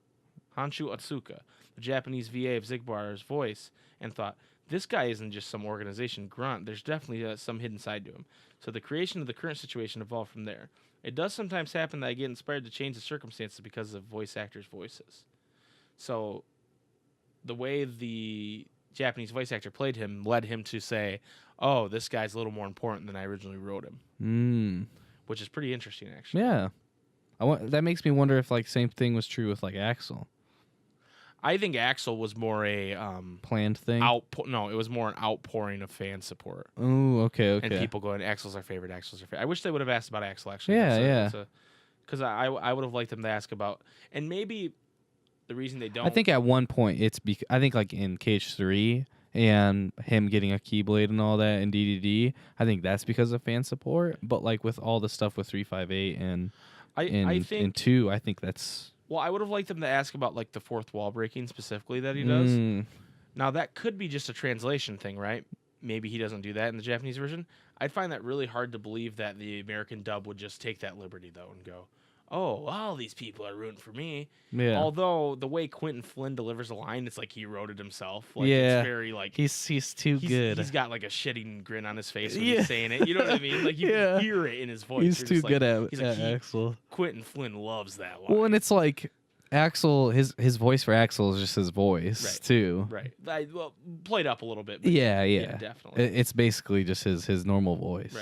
the Japanese VA of Zigbar's voice, and thought, this guy isn't just some organization grunt. There's definitely some hidden side to him. So the creation of the current situation evolved from there. It does sometimes happen that I get inspired to change the circumstances because of voice actors' voices. So the way the Japanese voice actor played him led him to say, oh, this guy's a little more important than I originally wrote him. Which is pretty interesting, actually. Yeah. That makes me wonder if like same thing was true with like Axel. I think Axel was more a Planned thing. No, it was more an outpouring of fan support. Oh, okay. And people going, Axel's our favorite. I wish they would have asked about Axel, actually. Yeah. Because I would have liked them to ask about, and maybe the reason they don't. I think at one point I think like in KH3 and him getting a Keyblade and all that in DDD, I think that's because of fan support. But like with all the stuff with 358 and in 2, I think that's. Well, I would have liked them to ask about like the fourth wall breaking specifically that he does. Now that could be just a translation thing, right? Maybe he doesn't do that in the Japanese version. I'd find that really hard to believe that the American dub would just take that liberty though and go, oh, all these people are rooting for me. Yeah. Although the way Quentin Flynn delivers a line, it's like he wrote it himself. Like, yeah. It's very like he's too good. He's got like a shitting grin on his face when he's saying it. You know what I mean? Like you can hear it in his voice. He's too good at Axel. Quentin Flynn loves that line. Well, and it's like Axel, his voice for Axel is just his voice too. Right. Well, played up a little bit. But yeah, definitely. It's basically just his normal voice.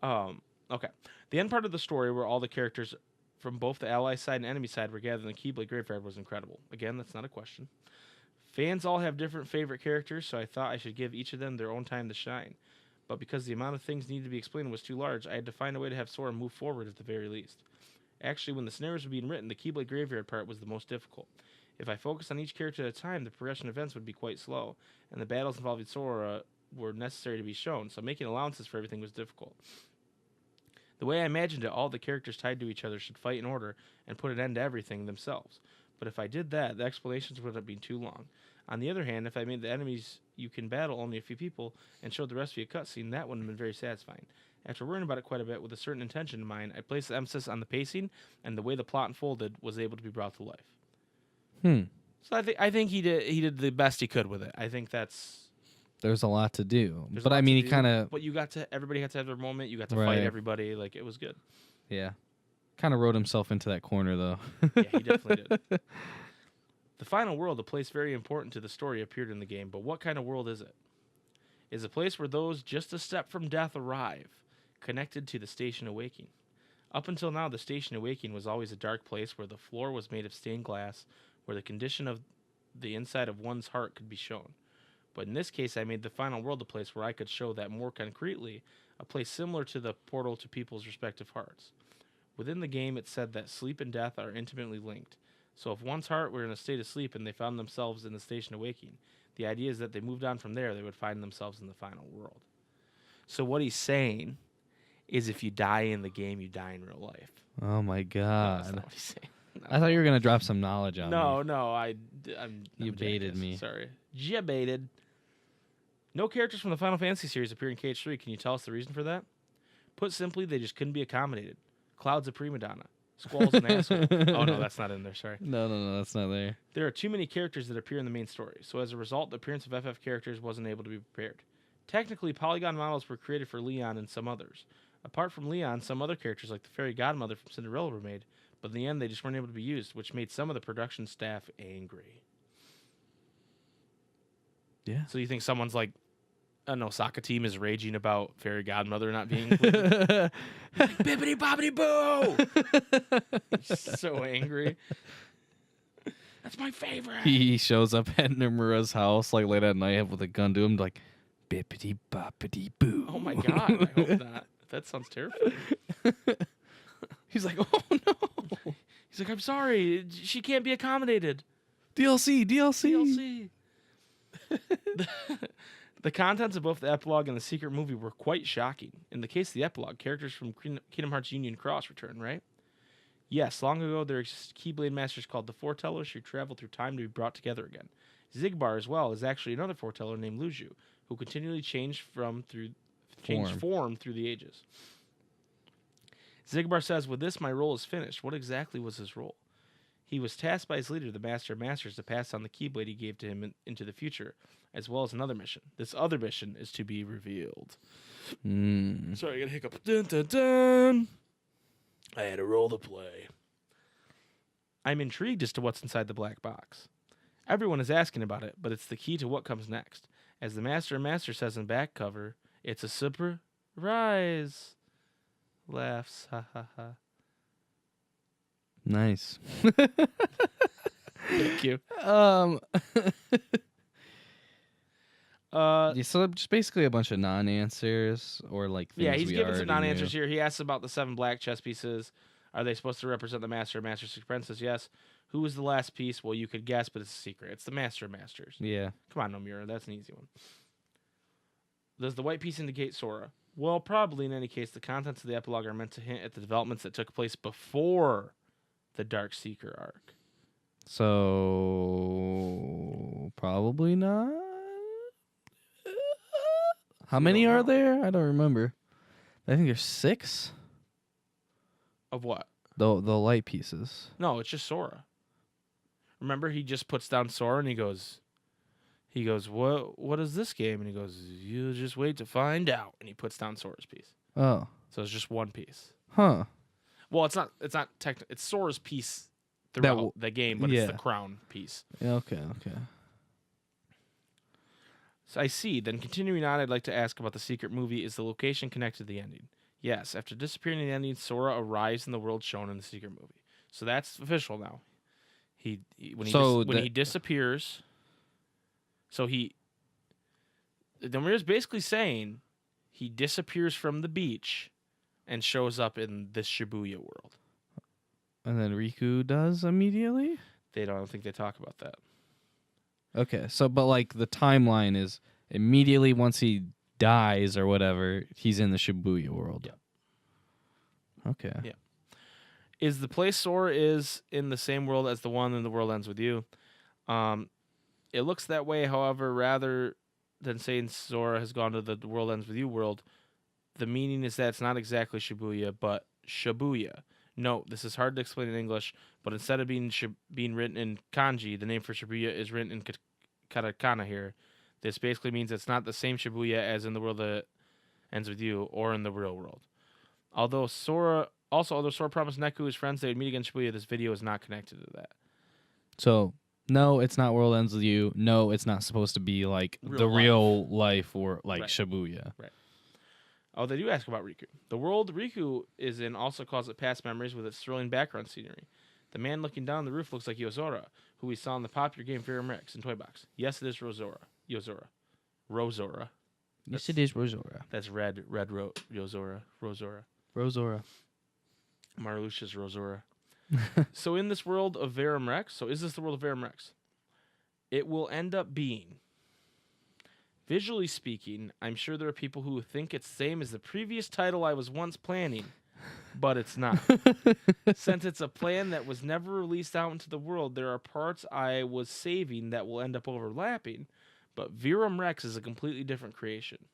Right. Okay. The end part of the story where all the characters from both the ally side and enemy side were gathered in the Keyblade Graveyard was incredible. Again, that's not a question. Fans all have different favorite characters, so I thought I should give each of them their own time to shine. But because the amount of things needed to be explained was too large, I had to find a way to have Sora move forward at the very least. Actually, when the scenarios were being written, the Keyblade Graveyard part was the most difficult. If I focused on each character at a time, the progression of events would be quite slow, and the battles involving Sora were necessary to be shown, so making allowances for everything was difficult. The way I imagined it, all the characters tied to each other should fight in order and put an end to everything themselves. But if I did that, the explanations would have been too long. On the other hand, if I made the enemies you can battle only a few people and showed the rest via cutscene, that would have been very satisfying. After worrying about it quite a bit with a certain intention in mind, I placed the emphasis on the pacing, and the way the plot unfolded was able to be brought to life. So I think he did the best he could with it. I think there's a lot to do. But I mean, he kind of. But everybody got to have their moment. You got to fight everybody. Like, it was good. Yeah. Kind of wrote himself into that corner, though. Yeah, he definitely did. The final world, a place very important to the story, appeared in the game. But what kind of world is it? Is a place where those just a step from death arrive, connected to the station awakening. Up until now, the Station Awakening was always a dark place where the floor was made of stained glass, where the condition of the inside of one's heart could be shown. But in this case, I made the final world a place where I could show that more concretely, a place similar to the portal to people's respective hearts. Within the game, it said that sleep and death are intimately linked. So if one's heart were in a state of sleep and they found themselves in the Station Awakening, the idea is that they moved on from there, they would find themselves in the final world. So what he's saying is if you die in the game, you die in real life. Oh my No, god! that's not what he's saying. No. I thought you were gonna drop some knowledge on me. No, I'm You baited jackass. me. Sorry. Ja baited. No characters from the Final Fantasy series appear in KH3. Can you tell us the reason for that? Put simply, they just couldn't be accommodated. Cloud's a prima donna. Squall's an asshole. Oh, no, that's not in there. Sorry. No, that's not there. There are too many characters that appear in the main story, so as a result, the appearance of FF characters wasn't able to be prepared. Technically, polygon models were created for Leon and some others. Apart from Leon, some other characters like the fairy godmother from Cinderella were made, but in the end, they just weren't able to be used, which made some of the production staff angry. Yeah. So you think someone's like, an Osaka team is raging about fairy godmother not being included? Like, bippity boppity boo! He's so angry. That's my favorite. He shows up at Nomura's house like late at night with a gun to him, like bippity boppity boo. Oh my god! I hope not. That sounds terrifying. He's like, oh no. He's like, I'm sorry, she can't be accommodated. DLC. DLC. The contents of both the epilogue and the secret movie were quite shocking. In the case of the epilogue, characters from Kingdom Hearts Union Cross return, right? Yes, long ago there existed Keyblade Masters called the Foretellers who traveled through time to be brought together again. Zigbar as well is actually another Foreteller named Luju, who continually changed form through the ages. Zigbar says, with this my role is finished. What exactly was his role? He was tasked by his leader, the Master of Masters, to pass on the Keyblade he gave to him into the future, as well as another mission. This other mission is to be revealed. Sorry, I got a hiccup. Dun, dun, dun. I had a role to play. I'm intrigued as to what's inside the black box. Everyone is asking about it, but it's the key to what comes next. As the Master of Masters says in back cover, it's a surprise. Laughs, ha ha ha. Nice. Thank you. Yeah, so just basically a bunch of non-answers or like things he's we giving some already non-answers knew. here. He asks about the 7 black chess pieces. Are they supposed to represent the Master of Masters? Princess? Yes. Who was the last piece? Well, you could guess, but it's a secret. It's the Master of Masters. Yeah. Come on, Nomura. That's an easy one. Does the white piece indicate Sora? Well, probably in any case, the contents of the epilogue are meant to hint at the developments that took place before the Dark Seeker arc. So probably not. How many are there? I don't remember. I think there's 6. Of what? The light pieces. No, it's just Sora. Remember, he just puts down Sora and he goes, what is this game? And he goes, you just wait to find out. And he puts down Sora's piece. Oh. So it's just one piece. Huh. Well, it's not it's Sora's piece throughout the game, but yeah. it's the crown piece. Yeah, okay. So I see. Then continuing on, I'd like to ask about the secret movie. Is the location connected to the ending? Yes. After disappearing in the ending, Sora arrives in the world shown in the secret movie. So that's official now. When he disappears. So Nomura's basically saying he disappears from the beach and shows up in this Shibuya world. And then Riku does immediately? I don't think they talk about that. Okay, so but like the timeline is immediately once he dies or whatever, he's in the Shibuya world. Yeah. Okay. Yeah. Is the place Sora is in the same world as the one in The World Ends With You? It looks that way, however, rather than saying Sora has gone to the World Ends With You world, the meaning is that it's not exactly Shibuya, but Shibuya. No, this is hard to explain in English, but instead of being written in kanji, the name for Shibuya is written in katakana here. This basically means it's not the same Shibuya as in The World That Ends With You or in the real world. Although Sora promised Neku his friends they would meet again in Shibuya, this video is not connected to that. So no, it's not World Ends With You. No, it's not supposed to be like real life or like Right. Shibuya. Right. Oh, they do ask about Riku. The world Riku is in also calls it past memories with its thrilling background scenery. The man looking down the roof looks like Yozora, who we saw in the popular game Verum Rex in Toy Box. Yes, it is Yozora. Rosora. Yes, it is Rosora. That's Yozora. Rosora. Marluxia's Rosora. So in this world of Verum Rex, so is this the world of Verum Rex? It will end up being, visually speaking, I'm sure there are people who think it's the same as the previous title I was once planning, but it's not. Since it's a plan that was never released out into the world, there are parts I was saving that will end up overlapping, but Verum Rex is a completely different creation.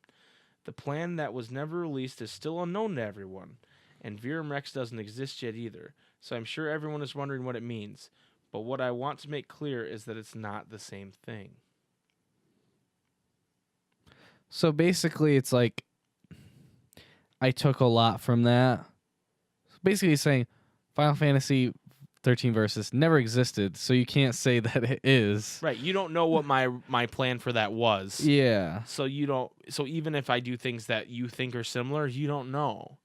The plan that was never released is still unknown to everyone, and Verum Rex doesn't exist yet either, so I'm sure everyone is wondering what it means, but what I want to make clear is that it's not the same thing. So basically, it's like I took a lot from that. Basically, saying Final Fantasy 13 Versus never existed, so you can't say that it is. Right, you don't know what my plan for that was. Yeah. So you don't. So even if I do things that you think are similar, you don't know.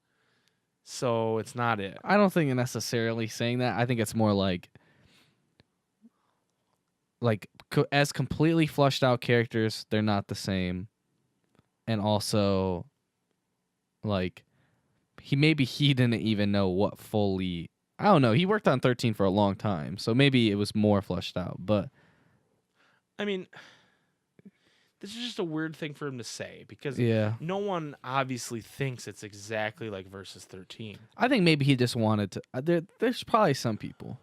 So it's not it. I don't think necessarily saying that. I think it's more like as completely flushed out characters, they're not the same. And also, like, he didn't even know what fully. I don't know. He worked on 13 for a long time, so maybe it was more flushed out. But I mean, this is just a weird thing for him to say because no one obviously thinks it's exactly like Versus 13. I think maybe he just wanted to. There's probably some people.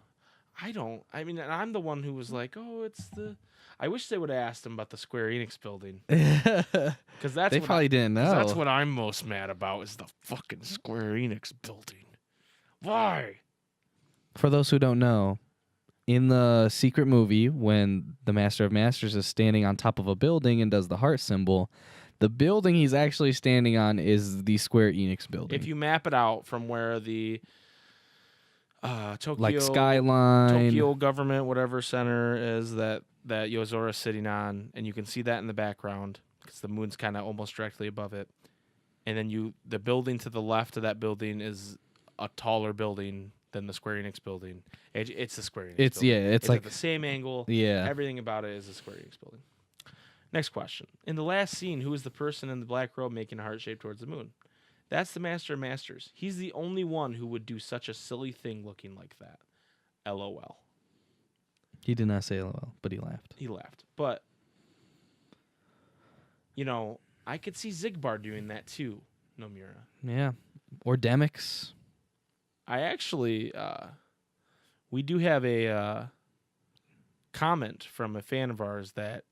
I mean, and I'm the one who was like, oh, it's the. I wish they would have asked him about the Square Enix building. Because they probably didn't know. That's what I'm most mad about is the fucking Square Enix building. Why? For those who don't know, in the secret movie, when the Master of Masters is standing on top of a building and does the heart symbol, the building he's actually standing on is the Square Enix building. If you map it out from where the Tokyo, like skyline, Tokyo government, whatever center is that Yozora's sitting on, and you can see that in the background because the moon's kind of almost directly above it. And then the building to the left of that building is a taller building than the Square Enix building. It's the Square Enix building. It's like at the same angle. Yeah. Everything about it is the Square Enix building. Next question. In the last scene, who is the person in the black robe making a heart shape towards the moon? That's the Master of Masters. He's the only one who would do such a silly thing looking like that. LOL. He did not say LOL, but he laughed. He laughed. But, I could see Zigbar doing that too, Nomura. Yeah. Or Demix. I actually, we do have a comment from a fan of ours that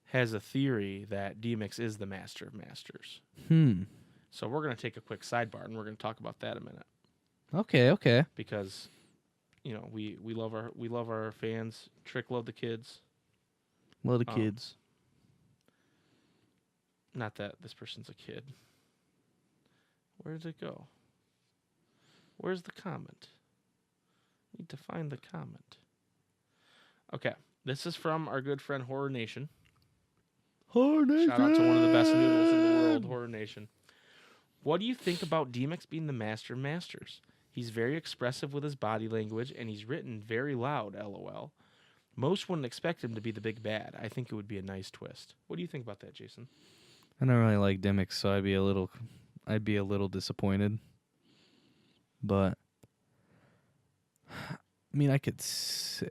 has a theory that Demix is the Master of Masters. So we're going to take a quick sidebar, and we're going to talk about that in a minute. Okay. Because, we love our fans. Trick love the kids. Love the kids. Not that this person's a kid. Where did it go? Where's the comment? Need to find the comment. Okay, this is from our good friend Horror Nation. Horror Nation. Shout out to one of the best noodles in the world, Horror Nation. What do you think about Demix being the Master of Masters? He's very expressive with his body language, and he's written very loud, LOL. Most wouldn't expect him to be the big bad. I think it would be a nice twist. What do you think about that, Jason? I don't really like Demix, so I'd be a little disappointed. But I mean, I could see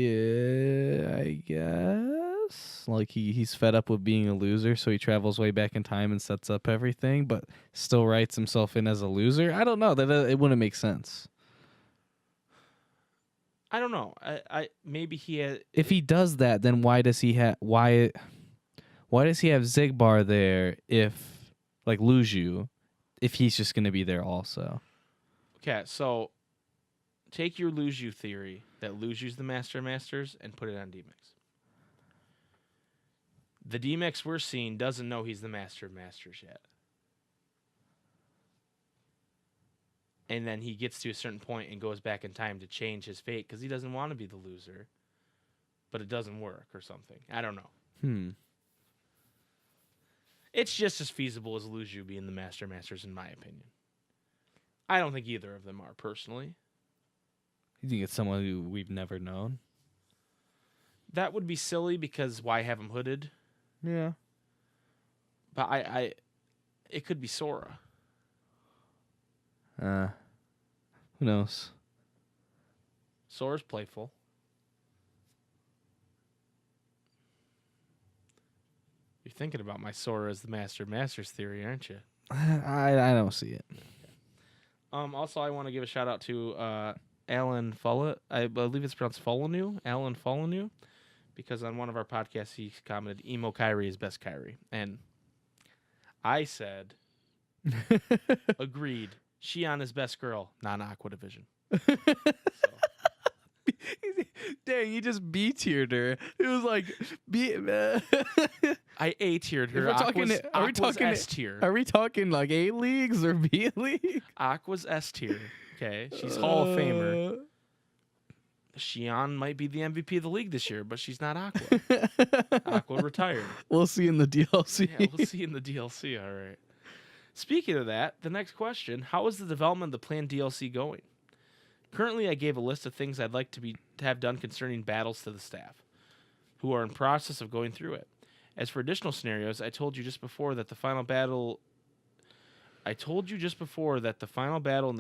it, I guess. Like he's fed up with being a loser, so he travels way back in time and sets up everything, but still writes himself in as a loser. I don't know. That it wouldn't make sense. I don't know. I maybe he had. If he does that, then why does he have Zigbar there if like Luju, if he's just gonna be there also? Okay, so take your Luju theory that Luju's the Master of Masters and put it on Demix. The Demix we're seeing doesn't know he's the Master of Masters yet. And then he gets to a certain point and goes back in time to change his fate because he doesn't want to be the loser. But it doesn't work or something. I don't know. It's just as feasible as Luju being the Masters, in my opinion. I don't think either of them are, personally. You think it's someone who we've never known? That would be silly because why have him hooded? Yeah. But it could be Sora. Who knows? Sora's playful. You're thinking about my Sora as the Masters theory, aren't you? I don't see it. Also, I want to give a shout out to Alan Follett. I believe it's pronounced Follonew. Alan Follonew. Because on one of our podcasts, he commented, Emo KHIII is best KHIII. And I said, agreed. Shion is best girl, non-Aqua Division. So. Dang, you just B-tiered her. It was like I A-tiered her. Aqua's S tier. Are we talking like A leagues or B league? Aqua's S tier. Okay, she's Hall of Famer. Shion might be the MVP of the league this year, but she's not Aqua. Aqua retired. We'll see in the DLC. Yeah, we'll see in the DLC. All right. Speaking of that, the next question: how is the development of the planned DLC going? Currently, I gave a list of things I'd like to have done concerning battles to the staff, who are in process of going through it. As for additional scenarios, I told you just before that the final battle in the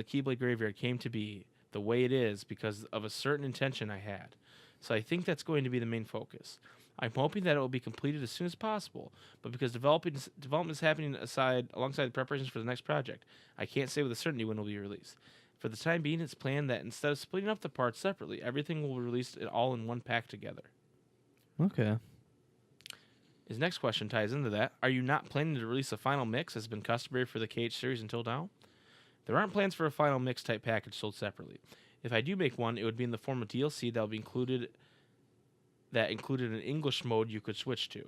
Keyblade Graveyard came to be the way it is because of a certain intention I had. So I think that's going to be the main focus. I'm hoping that it will be completed as soon as possible, but because development is happening alongside the preparations for the next project, I can't say with a certainty when it will be released. For the time being, it's planned that instead of splitting up the parts separately, everything will be released all in one pack together. Okay. His next question ties into that. Are you not planning to release a final mix as has been customary for the KH series until now? There aren't plans for a final mix type package sold separately. If I do make one, it would be in the form of DLC that will be included an English mode you could switch to.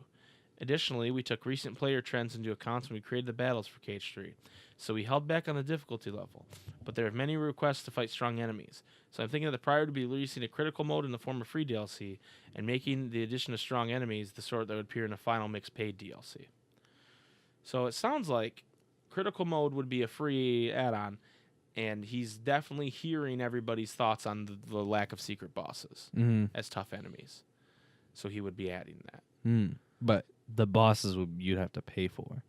Additionally, we took recent player trends into account when we created the battles for KH3, so we held back on the difficulty level, but there are many requests to fight strong enemies, so I'm thinking that the priority would be releasing a critical mode in the form of free DLC, and making the addition of strong enemies the sort that would appear in a final mix paid DLC. So it sounds like critical mode would be a free add-on, and he's definitely hearing everybody's thoughts on the lack of secret bosses as tough enemies. So he would be adding that. But the bosses you'd have to pay for.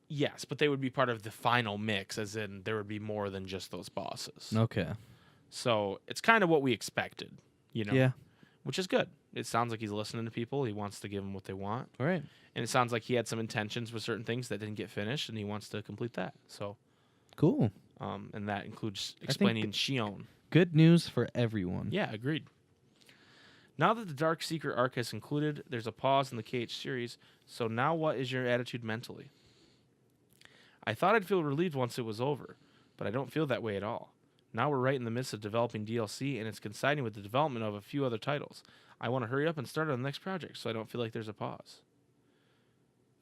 Yes, but they would be part of the final mix, as in there would be more than just those bosses. Okay. So it's kind of what we expected, Yeah. which is good. It sounds like he's listening to people. He wants to give them what they want. All right. And it sounds like he had some intentions with certain things that didn't get finished, and he wants to complete that. So cool. And that includes explaining Shion. Good news for everyone. Yeah, agreed. Now that the Dark Secret arc has concluded, there's a pause in the KH series, so now what is your attitude mentally? I thought I'd feel relieved once it was over, but I don't feel that way at all. Now we're right in the midst of developing DLC, and it's coinciding with the development of a few other titles. I want to hurry up and start on the next project, so I don't feel like there's a pause.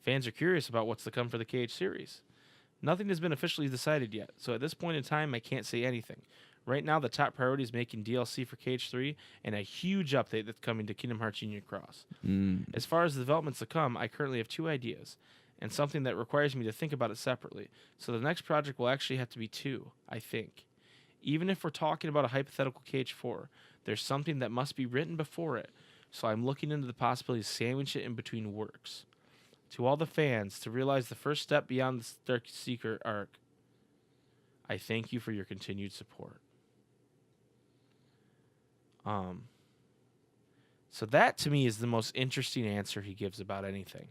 Fans are curious about what's to come for the KH series. Nothing has been officially decided yet, so at this point in time, I can't say anything. Right now, the top priority is making DLC for KH3 and a huge update that's coming to Kingdom Hearts Union Cross. As far as the developments to come, I currently have 2 ideas, and something that requires me to think about it separately. So the next project will actually have to be 2, I think. Even if we're talking about a hypothetical KH4, there's something that must be written before it, so I'm looking into the possibility of sandwich it in between works. To all the fans, to realize the first step beyond the Dark Secret arc, I thank you for your continued support. So that to me is the most interesting answer he gives about anything.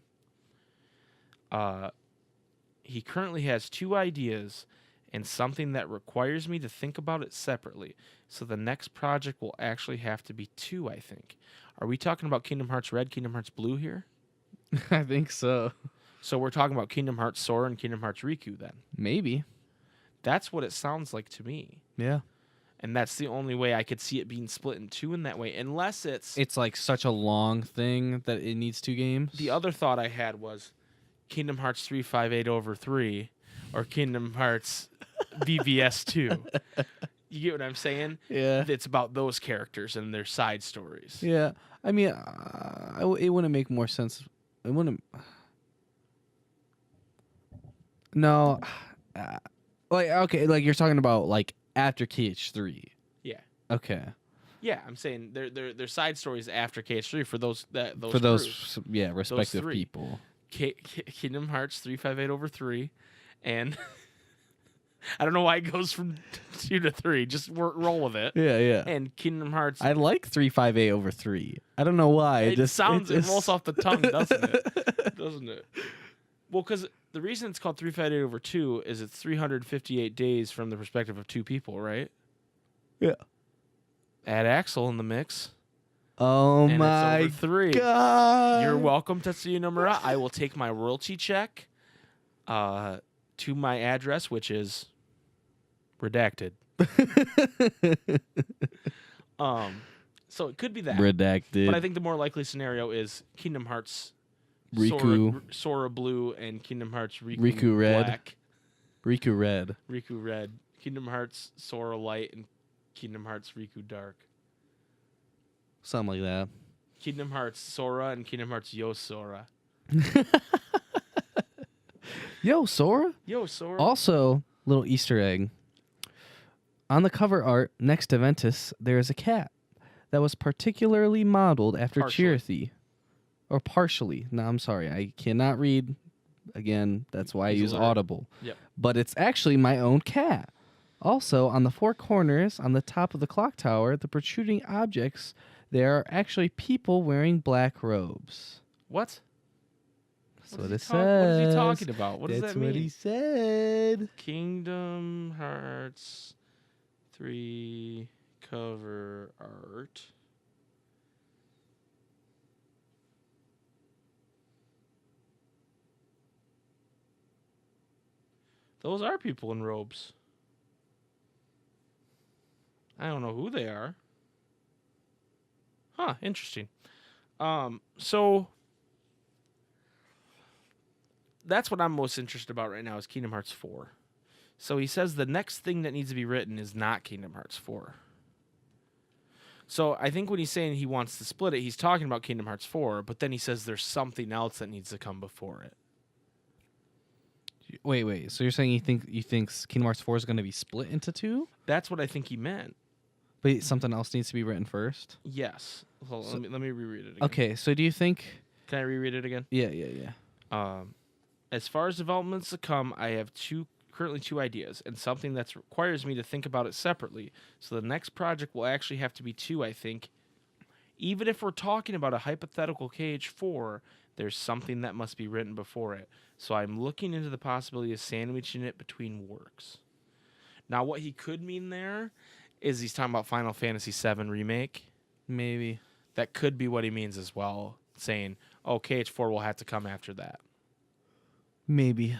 He currently has 2 ideas and something that requires me to think about it separately. So the next project will actually have to be 2, I think. Are we talking about Kingdom Hearts Red, Kingdom Hearts Blue here? I think so. So we're talking about Kingdom Hearts Sora and Kingdom Hearts Riku then? Maybe. That's what it sounds like to me. Yeah. And that's the only way I could see it being split in 2 in that way, unless it's like such a long thing that it needs 2 games. The other thought I had was Kingdom Hearts 358 over 3 or Kingdom Hearts BVS 2. You get what I'm saying? Yeah. It's about those characters and their side stories. Yeah. I mean, it wouldn't make more sense. It wouldn't. No, like you're talking about like after KH3. Yeah. Okay. Yeah, I'm saying they're side stories after KH3 for those For crews. those respective three. people. Kingdom Hearts 358/3, and I don't know why it goes from 2 to 3. Just roll with it. Yeah. And Kingdom Hearts. I like 358/3. I don't know why. It rolls off the tongue, doesn't it? Doesn't it? Well, because the reason it's called 358/2 is it's 358 days from the perspective of two people, right? Yeah. Add Axel in the mix. Oh and my it's over 3. God. You're welcome, Tetsuya Nomura. I will take my royalty check to my address, which is redacted. So it could be that. Redacted. But I think the more likely scenario is Kingdom Hearts Riku. Sora Blue and Kingdom Hearts Riku Red. Black. Riku Red. Riku Red. Kingdom Hearts Sora Light and Kingdom Hearts Riku Dark. Something like that. Kingdom Hearts Sora and Kingdom Hearts Yo Sora. Yo, Sora? Yo Sora. Also, little Easter egg. On the cover art next to Ventus, there is a cat that was particularly modeled after Chirithy. Or partially. No, I'm sorry. I cannot read. Again, that's why I use Audible. Yep. But it's actually my own cat. Also, on the 4 corners, on the top of the clock tower, the protruding objects, there are actually people wearing black robes. What? That's what it says. What is he talking about? What does that mean? That's what he said. Kingdom Hearts 3 cover art. Those are people in robes. I don't know who they are. Huh, interesting. So that's what I'm most interested about right now is Kingdom Hearts 4. So he says the next thing that needs to be written is not Kingdom Hearts 4. So I think when he's saying he wants to split it, he's talking about Kingdom Hearts 4, but then he says there's something else that needs to come before it. Wait. So you're saying you think Kingdom Hearts 4 is going to be split into 2? That's what I think he meant. But something else needs to be written first? Yes. Hold on, let me reread it again. Okay, so do you think... Can I reread it again? Yeah. As far as developments to come, I have currently two ideas, and something that requires me to think about it separately. So the next project will actually have to be 2, I think. Even if we're talking about a hypothetical KH4, there's something that must be written before it. So I'm looking into the possibility of sandwiching it between works. Now, what he could mean there is he's talking about Final Fantasy VII Remake. Maybe. That could be what he means as well, saying, oh, KH4 will have to come after that. Maybe.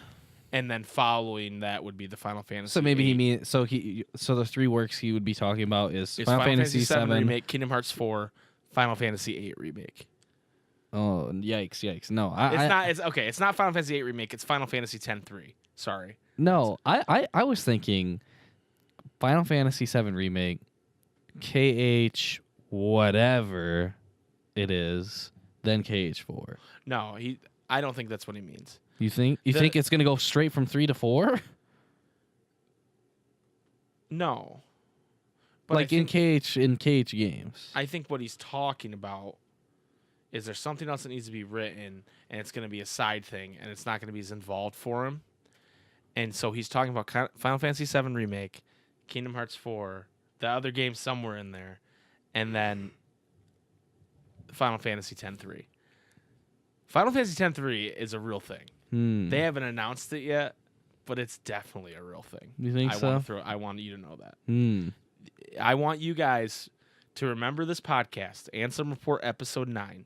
And then following that would be the Final Fantasy. So maybe 8. he means so the 3 works he would be talking about is Final Fantasy VII Remake, Kingdom Hearts 4, Final Fantasy 8 Remake. Oh, yikes. No, it's not Final Fantasy 8 Remake, it's Final Fantasy X-3. Sorry. No, I was thinking Final Fantasy VII Remake, KH whatever it is, then KH4. No, I don't think that's what he means. You think it's gonna go straight from 3 to 4? No. But like in KH games. I think what he's talking about is there's something else that needs to be written, and it's going to be a side thing, and it's not going to be as involved for him. And so he's talking about Final Fantasy VII Remake, Kingdom Hearts 4, the other game somewhere in there, and then Final Fantasy X-3. Final Fantasy X-3 is a real thing. They haven't announced it yet, but it's definitely a real thing. You think so? I want you to know that. I want you guys to remember this podcast, Ansem Report Episode 9.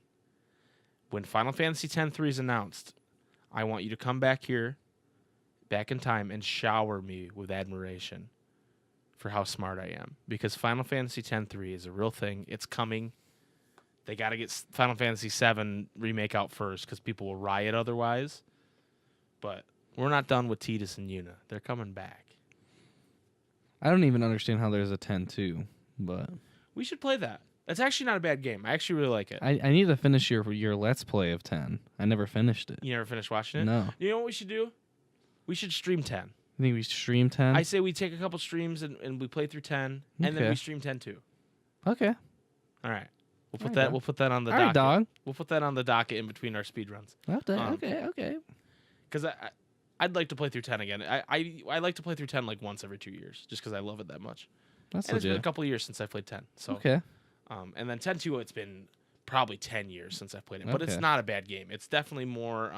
When Final Fantasy X-3 is announced, I want you to come back here, back in time, and shower me with admiration for how smart I am. Because Final Fantasy X-3 is a real thing. It's coming. They got to get Final Fantasy VII Remake out first because people will riot otherwise. But we're not done with Tidus and Yuna. They're coming back. I don't even understand how there's a 10-2, but... We should play that. That's actually not a bad game. I actually really like it. I need to finish your Let's Play of 10. I never finished it. You never finished watching it? No. You know what we should do? We should stream 10. You think we stream 10? I say we take a couple streams and we play through 10, and then Okay. we stream 10 too. Okay. All right. We'll put All right, that. dog. We'll put that on the All docket. right, dog. We'll put that on the docket in between our speed runs. Okay. Because I'd like to play through 10 again. I like to play through 10 like once every 2 years, just because I love it that much. That's And it's been a legit. couple of years since I played 10. So Okay. and then 10-2, it's been probably 10 years since I've played it, but it's Okay. not a bad game. It's definitely more.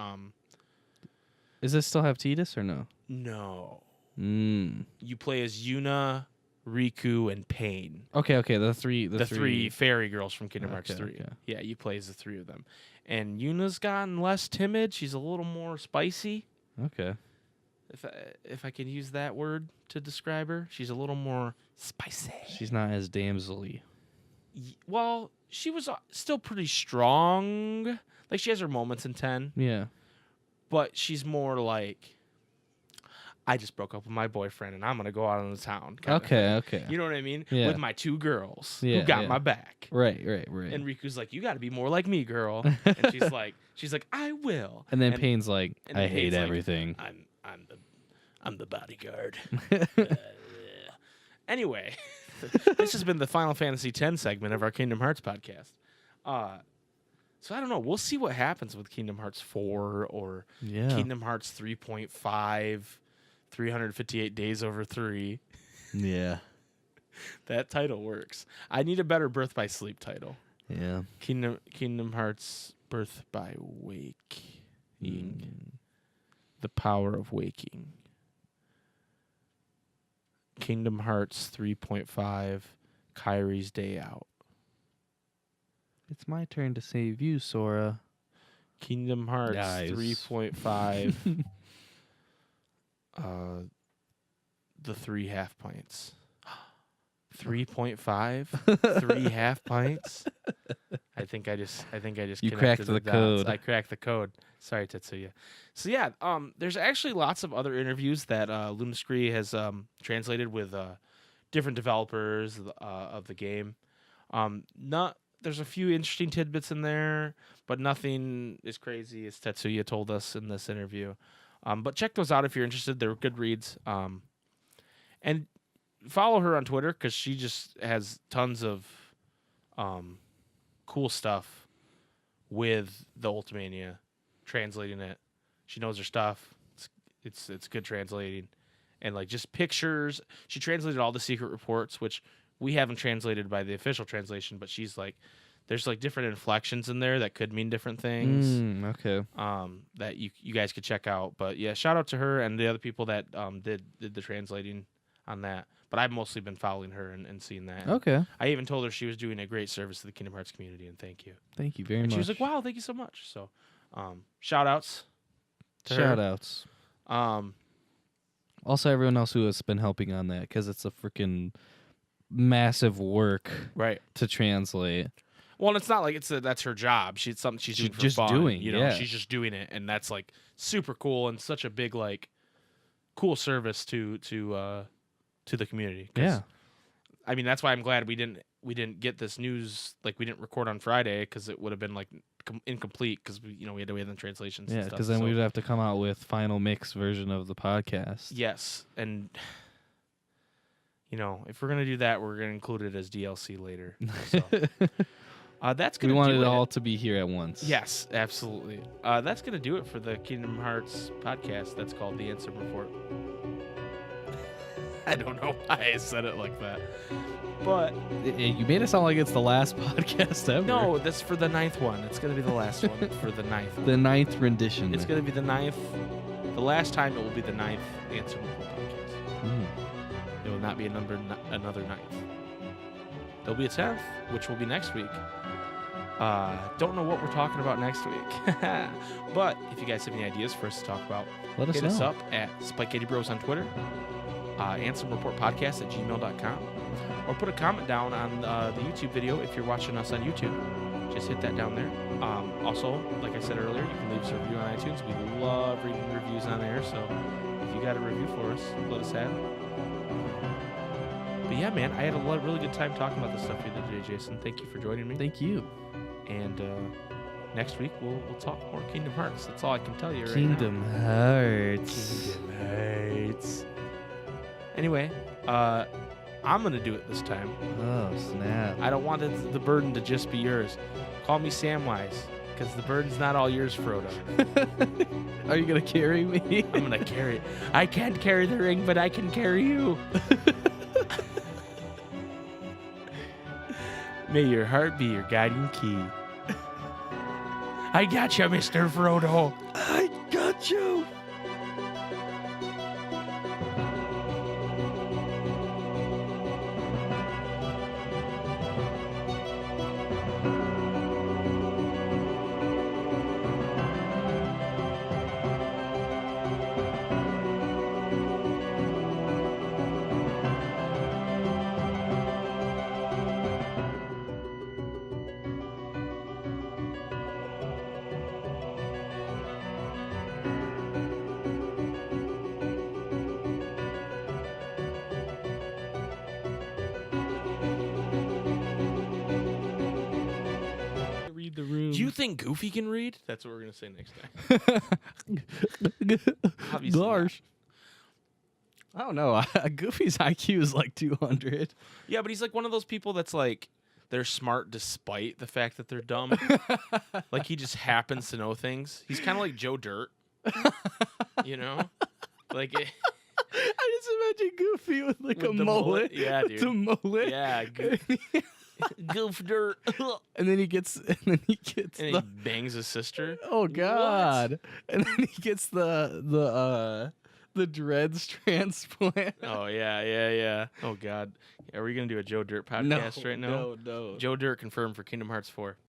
Does this still have Tidus or no? No, Mm. you play as Yuna, Riku, and Pain. Okay. The three. The three fairy girls from Kingdom Hearts Okay, 3. okay. Yeah, you play as the three of them. And Yuna's gotten less timid. She's a little more spicy. Okay. If I can use that word to describe her, she's a little more spicy. She's not as damsel-y. Well, she was still pretty strong. Like, she has her moments in 10, Yeah. but she's more like, I just broke up with my boyfriend and I'm going to go out on the town. kind of thing. Okay. You know what I mean? Yeah. With my two girls Yeah, who got yeah. my back. Right. And Riku's like, you got to be more like me, girl. And she's like, I will. And then Pain's like, and I Pain's hate like, everything. I'm the bodyguard. Anyway, this has been the Final Fantasy X segment of our Kingdom Hearts podcast. So I don't know. We'll see what happens with Kingdom Hearts 4 or Yeah. Kingdom Hearts 3.5, 358 Days Over 3. Yeah. That title works. I need a better Birth by Sleep title. Yeah. Kingdom Hearts Birth by Waking. The Power of Waking. Kingdom Hearts 3.5, Kyrie's Day Out. It's my turn to save you, Sora. Kingdom Hearts Nice. 3.5, the 3 half pints. 3.5, 3 half pints. I think I just You connected cracked the dots. code. I cracked the code. Sorry, Tetsuya. So yeah, there's actually lots of other interviews that Luminascree has translated with different developers of the game. There's a few interesting tidbits in there, but nothing as crazy as Tetsuya told us in this interview. But check those out if you're interested. They're good reads. And follow her on Twitter because she just has tons of cool stuff with the Ultimania, translating it. She knows her stuff. It's good translating, and like just pictures. She translated all the secret reports, which we haven't translated by the official translation, but she's like, there's like different inflections in there that could mean different things. Okay. That you guys could check out. But yeah, shout out to her and the other people that did the translating on that. But I've mostly been following her and seeing that. Okay. I even told her she was doing a great service to the Kingdom Hearts community, and thank you. Thank you very And much. she was like, wow, thank you so much. So, shout outs to Shout her. outs. Also, everyone else who has been helping on that because it's a freaking massive work Right. to translate. Well, and it's not like that's her job. She's something she's doing for just fun. doing, You know, yeah. she's just doing it, and that's like super cool and such a big like cool service to the community. 'Cause, Yeah. I mean, that's why I'm glad we didn't get this news. Like, we didn't record on Friday because it would have been like incomplete because we had to wait on the translations. Yeah, and stuff. because then So, we would have to come out with final mix version of the podcast. yes, and if we're gonna do that, we're gonna include it as DLC later. So, that's We gonna wanted do it all to be here at once. Yes, absolutely. That's gonna do it for the Kingdom Hearts podcast. That's called the Ansem Report. I don't know why I said it like that, but You made it sound like it's the last podcast ever. no, that's for the 9th one. It's gonna be the last one for the 9th. The 9th rendition. It's gonna be the 9th. The last time it will be the 9th Ansem Report podcast. Mm. It will not be another 9th. There'll be a 10th, which will be next week. Don't know what we're talking about next week. But if you guys have any ideas for us to talk about, Let us hit know. us up at Spike80 Bros on Twitter, Ansem Report Podcast at gmail.com, or put a comment down on the YouTube video if you're watching us on YouTube. Just hit that down there. Also, like I said earlier, you can leave us a review on iTunes. We love reading reviews on there, so if you got a review for us, let us have it. But yeah, man, I had a really good time talking about this stuff with you today, Jason. Thank you for joining me. Thank you. And next week we'll talk more Kingdom Hearts. That's all I can tell you right Kingdom Hearts. Kingdom Hearts. Anyway, I'm gonna do it this time. Oh snap! I don't want the burden to just be yours. Call me Samwise, because the burden's not all yours, Frodo. Are you gonna carry me? I'm gonna carry it. I can't carry the ring, but I can carry you. May your heart be your guiding key. I got you, Mr. Frodo. I got you. The room. Do you think Goofy can read? That's what we're gonna say next time. Obviously Gosh. I don't know. Goofy's IQ is like 200. Yeah, but he's like one of those people that's like they're smart despite the fact that they're dumb. Like he just happens to know things. He's kind of like Joe Dirt. You know? Like I just imagine Goofy with like With a the mullet. Yeah, dude. The mullet. Yeah, Goof Dirt. And then he gets And he bangs his sister. Oh God. And then he gets the dreads transplant. Oh yeah. Oh God. Are we gonna do a Joe Dirt podcast right now? No. Joe Dirt confirmed for Kingdom Hearts 4.